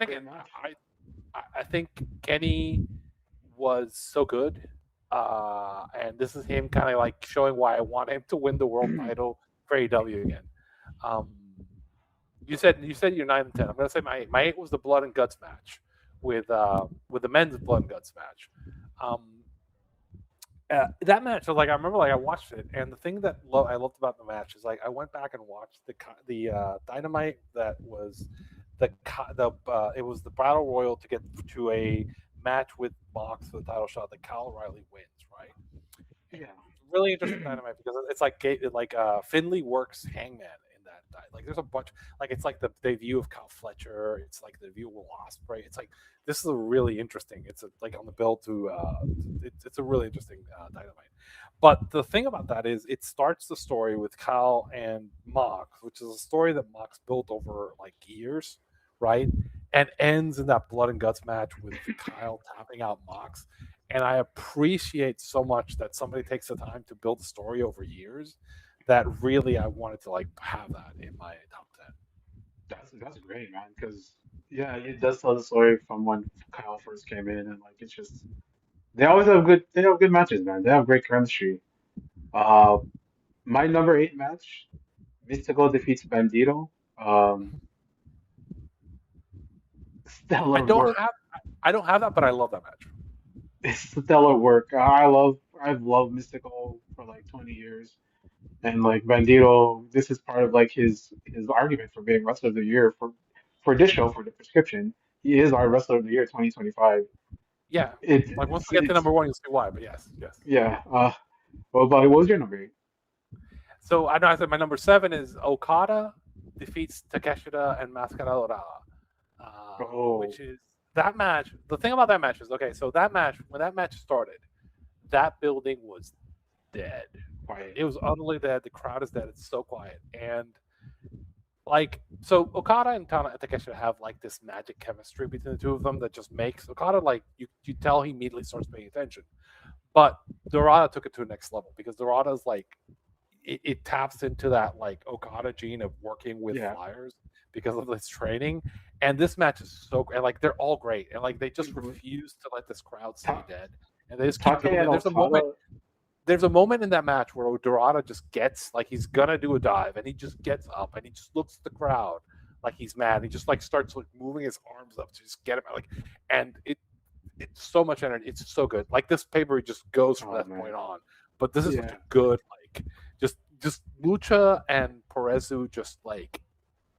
great again, match. I think Kenny was so good, and this is him kind of like showing why I want him to win the world title for AEW again. Um, you said you're 9 and 10. I'm gonna say my 8 was the blood and guts match with the men's blood and guts match. Um, that match, I remember I watched it, and the thing that I loved about the match is like I went back and watched the Dynamite that was it was the battle royal to get to a match with Mox for the title shot that Kyle O'Reilly wins, right? And Yeah, really interesting dynamite because it's like Finley works Hangman in that. Like there's a bunch like it's like the debut of Kyle Fletcher. It's like the debut of Will Ospreay. It's like this is a really interesting. It's like on the build to it's a really interesting dynamite. But the thing about that is it starts the story with Kyle and Mox, which is a story that Mox built over like years, right? And ends in that blood and guts match with Kyle tapping out Mox. And I appreciate so much that somebody takes the time to build a story over years that really I wanted to like have that in my top 10. That's great, man. Because yeah, it does tell the story from when Kyle first came in, and like it's just they have good matches, man. They have great chemistry. Uh, my number 8 match, Mystical defeats Bandito. I Stellar don't work. have I don't have that, but I love that match. It's stellar work. I've loved Mystical for like 20 years. And like Bandito, this is part of like his argument for being Wrestler of the Year for this show for the prescription. He is our Wrestler of the Year 2025. Yeah. Like once we get to It's number one, you'll see why. But yes, yes. yeah. What was your number 8? So I know I said my number 7 is Okada defeats Takeshita and Mascara Oh, which is that match. The thing about that match is okay. So that match when that match started, that building was dead. quiet. It was utterly dead. The crowd is dead. It's so quiet. And like so Okada and Takeshita have like this magic chemistry between the two of them that just makes Okada like you tell he immediately starts paying attention. But Dorada took it to the next level because Dorada's like it taps into that like Okada gene of working with Yeah. flyers because of this training. And this match is so great. Like they're all great. And like they just Mhm. refuse to let this crowd stay Ta dead. And they just keep Take building. and Okada. There's a moment in that match where Dorada just gets like he's gonna do a dive and he just gets up and he just looks at the crowd like he's mad. He just like starts like moving his arms up to just get him like and it's so much energy. It's so good. Like this paper just goes from Oh that man. point on. But this is such Yeah. a good like just Lucha and Perezu just like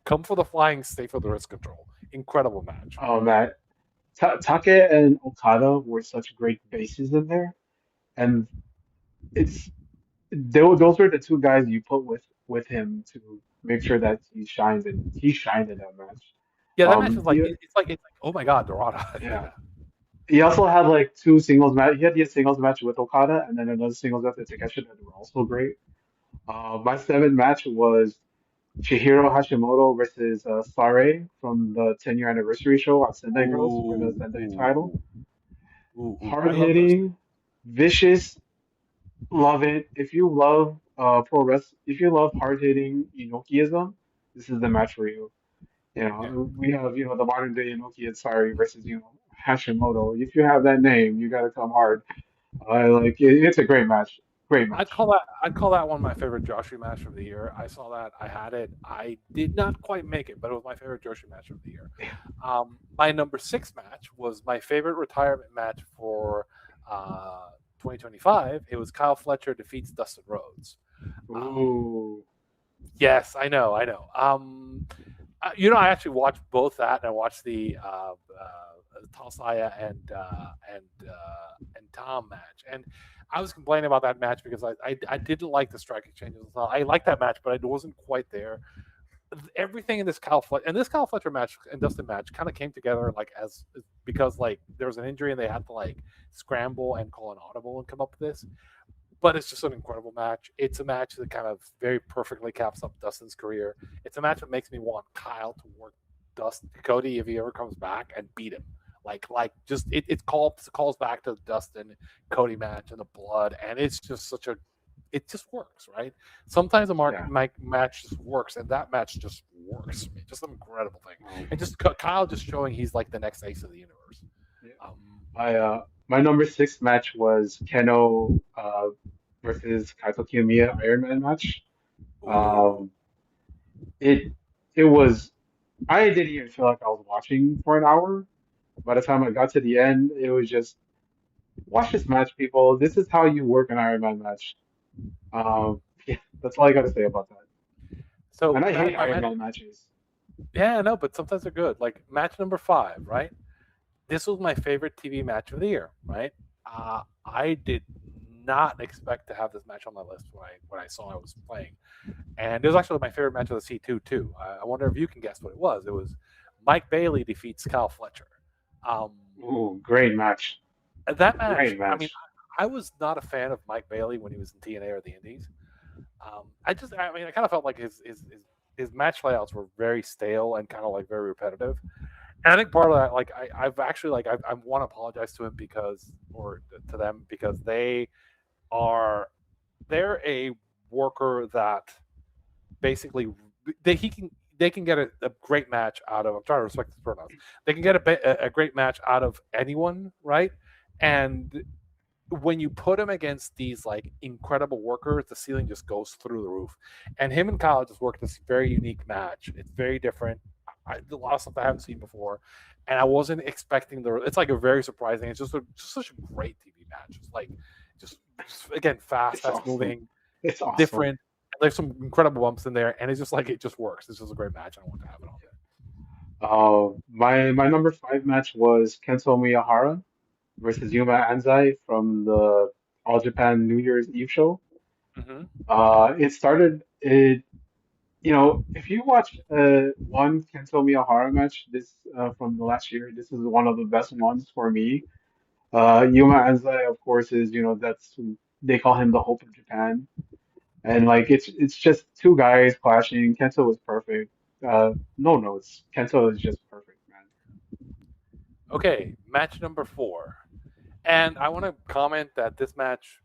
come for the flying, stay for the wrist control. Incredible match. Oh man. Take and Okada were such great bases in there, and it's those were the two guys you put with him to make sure that he shined in that match. Yeah, that match is like Yeah, it's like oh my god, Dorada. yeah. Yeah. He also had like two singles match. He had the singles match with Okada, and then another singles match with Takeshita that were also great. My 7th match was Chihiro Hashimoto versus Sare from the 10-year anniversary show on Sendai Girls for the Ooh, Sendai ooh, title. ooh, ooh, ooh. I Hard love those. hitting, vicious, love it. If you love if you love hard hitting Inokiism, this is the match for you. You Yeah. know, we have the modern day Inoki and Sari versus Hashimoto. If you have that name, you gotta come hard. It's a great match. Great match. I'd call that one my favorite Joshi match of the year. I saw that. I had it. I did not quite make it, but it was my favorite Joshi match of the year. My number 6 match was my favorite retirement match for 2025. It was Kyle Fletcher defeats Dustin Rhodes. Um, Ooh. yes, I know, I know. I actually watched both that and I watched the Talsaya and Tom match. And I was complaining about that match because I didn't like the strike exchanges. I liked that match, but I wasn't quite there. Everything in this Kyle Fletcher match and Dustin match kind of came together like as because like there was an injury and they had to like scramble and call an audible and come up with this. But it's just an incredible match. It's a match that kind of very perfectly caps up Dustin's career. It's a match that makes me want Kyle to work Cody if he ever comes back and beat him. It calls back to the Dustin Cody match and the blood, and it's just it just works, right? Sometimes Yeah. match just works, and that match just works. Just an incredible thing, Um, and just Kyle just showing he's like the next ace of the universe. yeah. Um, My number 6 match was Keno versus Kaito Kiyomiya Iron Man match. ooh, Um, it it was I didn't even feel like I was watching for an hour. By the time I got to the end, it was just watch this match, people. This is how you work an Iron Man match. Yeah, that's all I got to say about that. so And I hate my Iron match. Man matches. Yeah, no, but sometimes they're good. Like match number 5, right? This was my favorite TV match of the year, right? I did not expect to have this match on my list when I saw I was playing, and it was actually my favorite match of the C2 too. I wonder if you can guess what it was. It was Mike Bailey defeats Kyle Fletcher. Um, Ooh, great match. that match, Great I mean, match. I was not a fan of Mike Bailey when he was in TNA or the Indies. I mean, I kind of felt like his match layouts were very stale and kind of like very repetitive. And I think part of that, like, I've actually like I want to apologize to him because, or to them, because they're a worker that basically they can get a great match out of. I'm trying to respect his pronouns. They can get a great match out of anyone, right? And when you put him against these like incredible workers, the ceiling just goes through the roof. And him and Kyle just worked this very unique match. It's very different. A lot of stuff I haven't seen before, and I wasn't expecting the. It's like a very surprising. It's just such a great TV match. It's like just again fast, It's fast awesome. moving, It's awesome. different. There's some incredible bumps in there, and it's just like it just works. It's just a great match. I want to have it on My number 5 match was Kento Miyahara versus Yuma Anzai from the All Japan New Year's Eve show. there. Mm-hmm. It started it you know if you watch one Kento Miyahara match this from the last year, this is one of the best ones for me. Yuma Anzai, of course, is that's they call him the Hope of Japan, and like it's just two guys clashing. Kento was perfect. No notes. Kento is just perfect, man. Okay, match number 4, and I want to comment that this match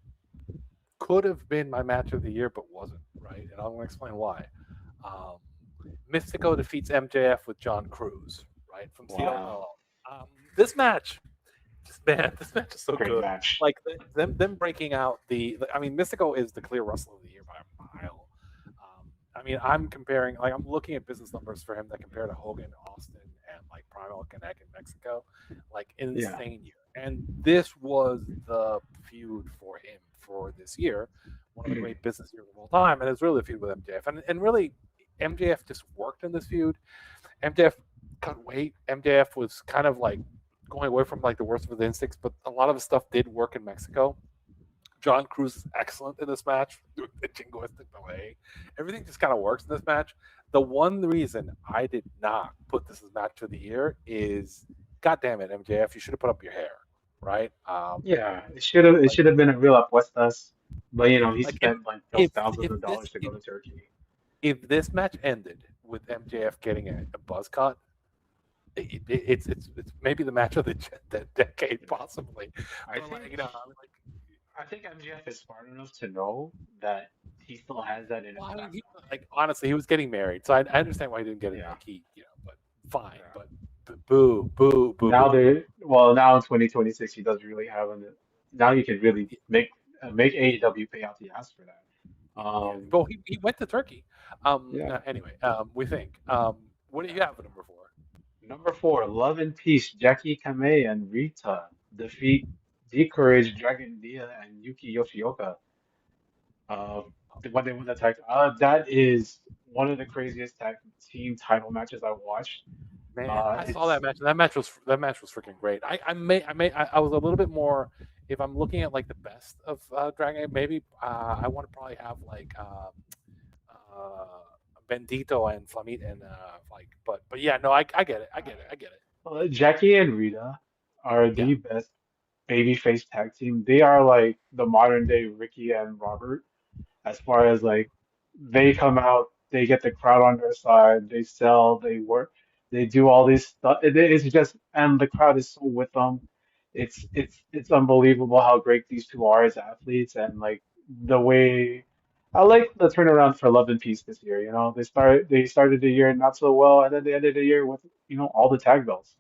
could have been my match of the year, but wasn't. Right, and I'm going to explain why. Um, Mystico defeats MJF with John Cruz, right from Wow, CLL. This match, this match is so great good. match. Like them breaking out I mean, Mystico is the clear wrestler of the year by a mile. I mean, I'm comparing, like, I'm looking at business numbers for him that compare to Hogan, Austin, and like Primal Connect in Mexico, like Yeah. insane year. And this was the feud for him for this year, one of the great business years of all time, and it's really a feud with MJF. And really, MJF just worked in this feud. MJF cut weight. MJF was kind of like going away from like the worst of his instincts, but a lot of his stuff did work in Mexico. John Cruz is excellent in this match. The jingoistic ballet, everything just kind of works in this match. The one reason I did not put this as match of the year is, God damn it, MJF, you should have put up your hair, right? Yeah, it should have been a real Apuestas, but he Like spent like those if thousands if of this dollars to go to Turkey. if this match ended with MJF getting a buzz cut, it's maybe the match of the decade possibly. I But like think I mean, like I think MGF is smart enough to know that he still has that in his well, I mean, background. like honestly, he was getting married, so I understand why he didn't get it. Yeah, Like but fine, yeah. but boo, boo, boo, Now boo. now in 2026 he does really have an now you can really make AEW pay out the ass for that. Yeah, Um, well, he went to Turkey. yeah. Anyway, we think. What do you have for number 4? Number 4, Love and Peace, Jackie Kamei and Rita defeat Courage, Dragon Dia, and Yuki Yoshioka. Uh, when they won the tag, that is one of the craziest tag team title matches I've watched. Man, I saw It's that match. And that match was freaking great. I was a little bit more. If I'm looking at like the best of Dragon, maybe I want to probably have like uh, Bendito and Flamita and like, but yeah, no, I get it. I get it. Jackie and Rita are Yeah, the best babyface tag team. They are like the modern day Ricky and Robert, as far as like they come out, they get the crowd on their side, they sell, they work, they do all these stuff. It's just, and the crowd is so with them. It's unbelievable how great these two are as athletes, and like the way I like the turnaround for Love and Peace this year. They started the year not so well, and then they ended the year with all the tag belts.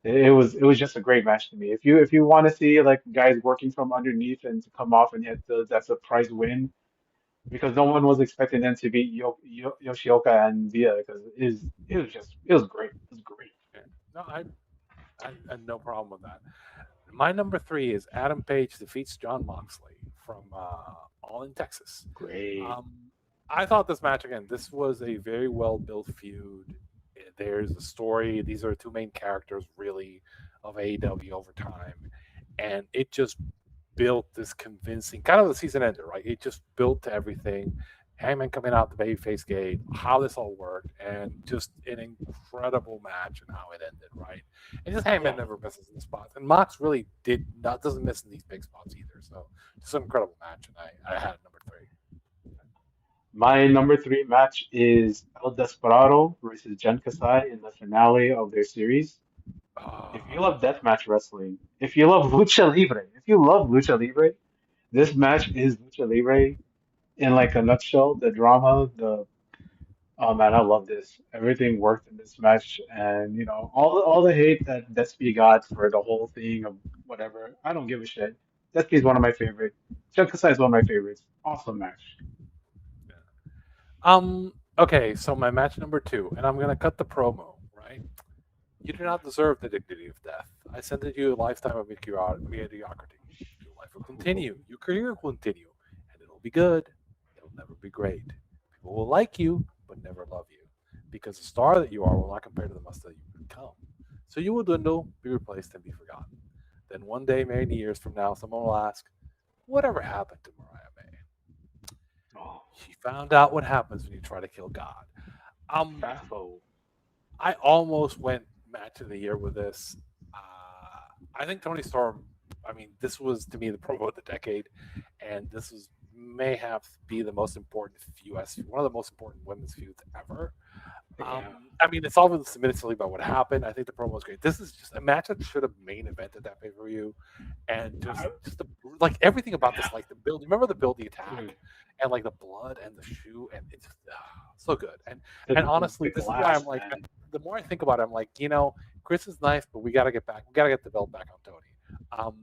It was just a great match to me. If you want to see like guys working from underneath and to come off and hit that surprise win, because no one was expecting them to beat Yoshioka and Dia, because it was great. It was great. yeah. No, I no problem with that. My number 3 is Adam Page defeats John Moxley from All in Texas. Great. Um, I thought this match again. This was a very well built feud. There's a story. These are two main characters, really, of AEW over time, and it just built this convincing kind of the season ender, right? It just built to everything. Hangman coming out the babyface gate, how this all worked, and just an incredible match and how it ended, right? And just Hangman Yeah. never misses in the spots, and Mox really did not doesn't miss in these big spots either. So just an incredible match, and I had number three. My number three match is El Desperado versus Jen Kasai in the finale of their series. If you love Uh, deathmatch wrestling, if you love Lucha Libre, if you love Lucha Libre, this match is Lucha Libre in like a nutshell. The drama, the oh man, I love this. Everything worked in this match, and you know all the hate that Despy got for the whole thing of whatever. I don't give a shit. Despy is one of my favorite. Jen Kasai is one of my favorites. Awesome match. okay, so my match number two, and I'm gonna cut the promo, right? You do not deserve the dignity of death. I sent it you a lifetime of mediocrity. Your life will continue. Your career will continue. And it'll be good. It'll never be great. People will like you, but never love you. Because the star that you are will not compare to the monster that you become. So you will dwindle, be replaced, and be forgotten. Then one day, many years from now, someone will ask, whatever happened to Mariah May? Oh, She found out what happens when you try to kill God. Um, FAFO. I almost went match of the year with this. I think Tony Storm. I mean, this was to me the promo of the decade, and this was may have be the most important US, one of the most important women's feuds ever. Yeah. I mean, it's all submitted silly about what happened. I think the promo was great. This is just a match that should have main evented that pay per view, and I, just the, like everything about this, like the build. Remember the build, the dude, attack, and like the blood and the shoe, and it's just, so good. And the honestly, this is why I'm glass, like, man. the more I think about it, I'm like, Chris is nice, but we got to get back. We got to get the belt back on Tony.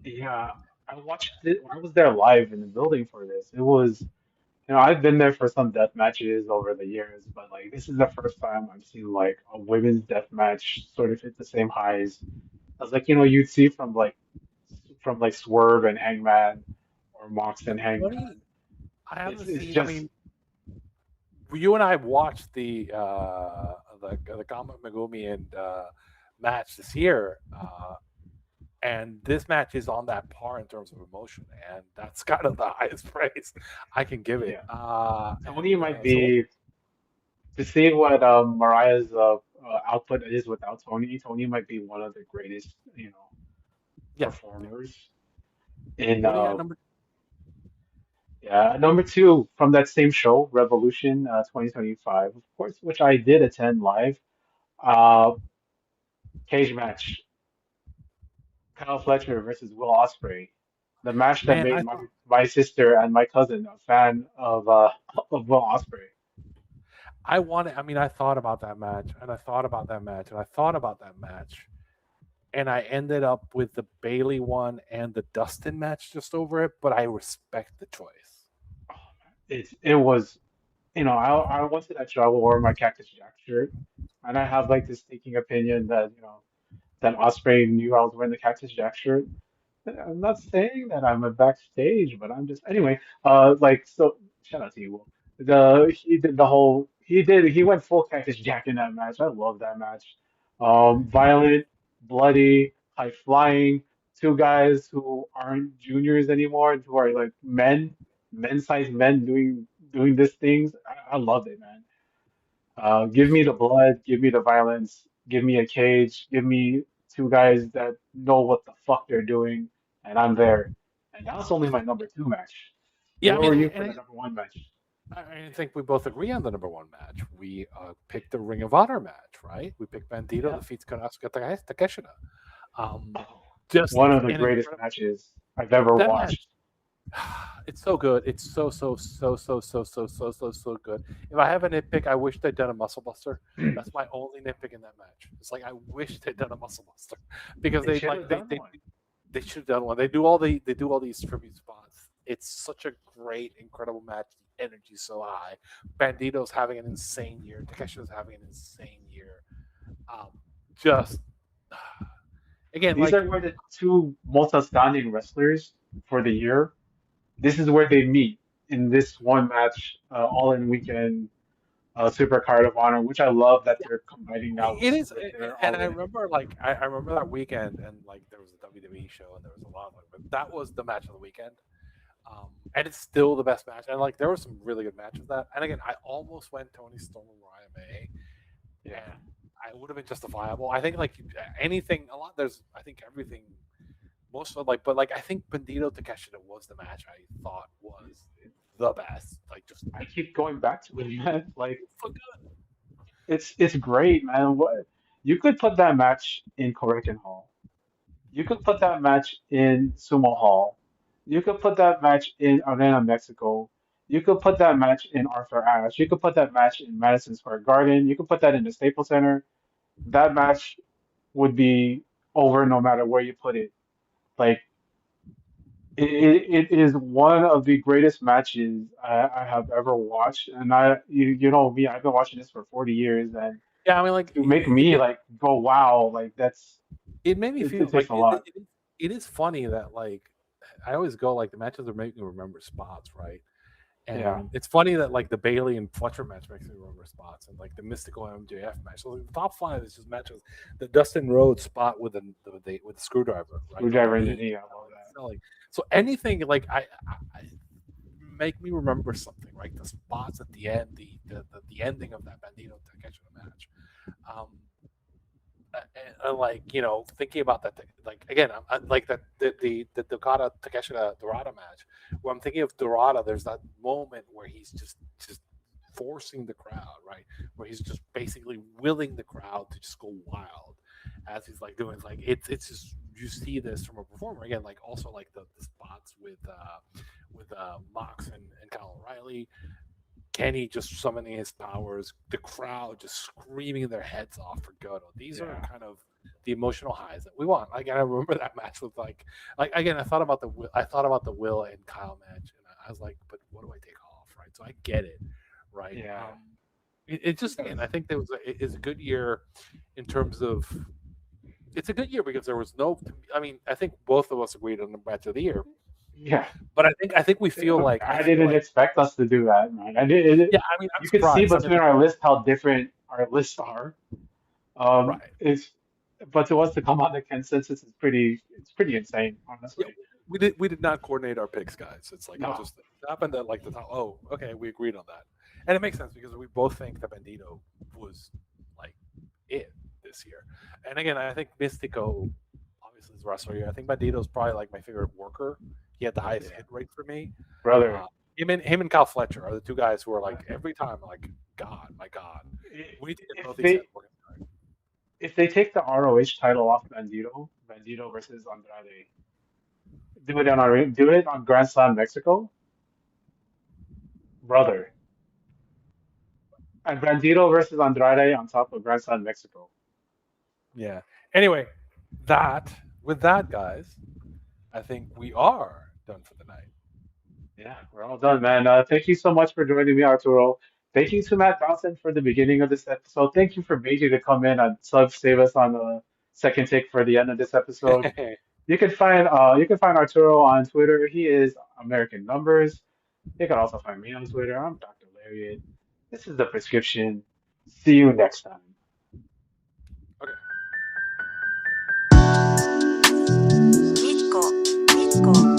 Yeah, I watched it. I was there live in the building for this. It was, you know, I've been there for some death matches over the years, but like this is the first time I've seen like a women's death match sort of hit the same highs as like, you know, you'd see from like Swerve and Hangman or Mox and Tony, Hangman. I haven't It's seen. I just mean, you and I watched the Gama Megumi and match this year, and this match is on that par in terms of emotion, and that's kind of the highest praise I can give it. yeah. And Tony might so be to see what Mariah's output is without Tony. Tony might be one of the greatest, you know, yeah, yeah. performers in What do you got number? yeah, number two from that same show, Revolution 2025, of course, which I did attend live. Uh, cage match, Kyle Fletcher versus Will Ospreay, the match that Man, made my sister and my cousin a fan of Will Ospreay. I wanted. I mean, I thought about that match, and I thought about that match, and I thought about that match, and I ended up with the Bailey one and the Dustin match just over it. But I respect the choice. Oh, man. It was, you know, I went to that show, I wore my Cactus Jack shirt, and I have like this sneaking opinion that you know that Ospreay knew I was wearing the Cactus Jack shirt. I'm not saying that I'm a backstage, but I'm just anyway. Like so, shout out to you, Will. He did the whole. He went full Cactus Jack in that match. I love that match. Violent, bloody, high flying. Two guys who aren't juniors anymore, who are like men-sized men doing these things. I love it, man. Give me the blood, give me the violence, give me a cage, give me two guys that know what the fuck they're doing, and I'm there. And that was only my number two match. Yeah, I Where mean, were you for the number one match? I think we both agree on the number one match. We picked the Ring of Honor match, right? We picked Bandito Yeah. defeats Konosuke Takeshita. Um, Oh, just one of the an greatest incredible matches I've ever that match. watched. It's so good. It's so good. If I have a nitpick, I wish they'd done a muscle buster. That's my only nitpick in that match. It's like I wish they'd done a muscle buster because They should have done one. they should have done one. They do all these tribute spots. It's such a great, incredible match. The energy's so high. Bandito's having an insane year. Takeshi's having an insane year. Um, just again, These like are where the two most outstanding wrestlers for the year. This is where they meet in this one match, all in weekend Super Card of Honor, which I love that they're combining now It is, with their and All I In. remember like I remember that weekend, and like there was a WWE show, and there was a lot of it, but that was the match of the weekend, and it's still the best match. And like there were some really good matches that, and again, I almost went Tony Storm and Mariah May, Yeah, and I would have been justifiable. I think like anything, a lot. There's I think everything, most of like, but like I think Bandito Takeshita was the match I thought was the best. Like just I keep going back to it, man. Like so good. it's great, man. What you could put that match in Korakuen Hall. You could put that match in Sumo Hall. You could put that match in Arena Mexico. You could put that match in Arthur Ashe. You could put that match in Madison Square Garden. You could put that in the Staples Center. That match would be over no matter where you put it. Like it is one of the greatest matches I have ever watched, and you know me, I've been watching this for 40 years, and Yeah, I mean like to make me like go wow, like it made me it feel takes like a lot. it is funny that like I always go like the matches are making me remember spots, right? Yeah, And it's funny that like the Bailey and Fletcher match makes me remember spots, and like the Mystical MJF match. So like, the top five is just matches. The Dustin Rhodes spot with with the screwdriver, right on the screwdriver in the knee. knee, I love that. So, like so anything like I make me remember something, right? The spots at the end, the ending of that Bandito Takeshita match. Um, like thinking about that like again like that the Dokata Takeshita Dorada match where I'm thinking of Dorada. There's that moment where he's just forcing the crowd, right, where he's just basically willing the crowd to just go wild as he's like doing like it's just you see this from a performer again, like also like the spots with Mox and Kyle O'Reilly, Kenny just summoning his powers, the crowd just screaming their heads off for Goto. These are Yeah, kind of the emotional highs that we want. Like, and I remember that match with like again, I thought about the Will and Kyle match, and I was like, but what do I take off, right? So I get it, right? yeah. It just again, I think there was it is a good year in terms of it's a good year because there was no. I mean, I think both of us agreed on the match of the year, Yeah, but I think we feel like I didn't expect us to do that, man. I did. yeah. I mean, I'm You could see surprised. I mean, between our list how different our lists are. right. It's but to us to come out the consensus is it's pretty insane, Yeah, honestly. we did not coordinate our picks, guys. It's like it No, just it happened at like the top. Oh, okay, we agreed on that, and it makes sense because we both think that Bandito was like it this year. And again, I think Mystico obviously is a wrestler here. I think Bandito's probably like my favorite worker. He had the highest yeah, hit rate for me. brother. Uh, him and Kyle Fletcher are the two guys who are like every time like God, my God, we need to get If both these heads working. if they take the ROH title off Bandito versus Andrade, do it on Grand Slam Mexico, brother. And Bandito versus Andrade on top of Grand Slam Mexico. Yeah. Anyway, that with that, guys, I think we are done for the night. Yeah, we're all done, man. Thank you so much for joining me, Arturo. Thank you to Matt Dawson for the beginning of this episode. Thank you for BJ to come in and save us on the second take for the end of this episode. You can find Arturo on Twitter. He is American Numbers. You can also find me on Twitter. I'm Dr. Lariat. This is the prescription. See you next time. Okay. Mitko, Mitko.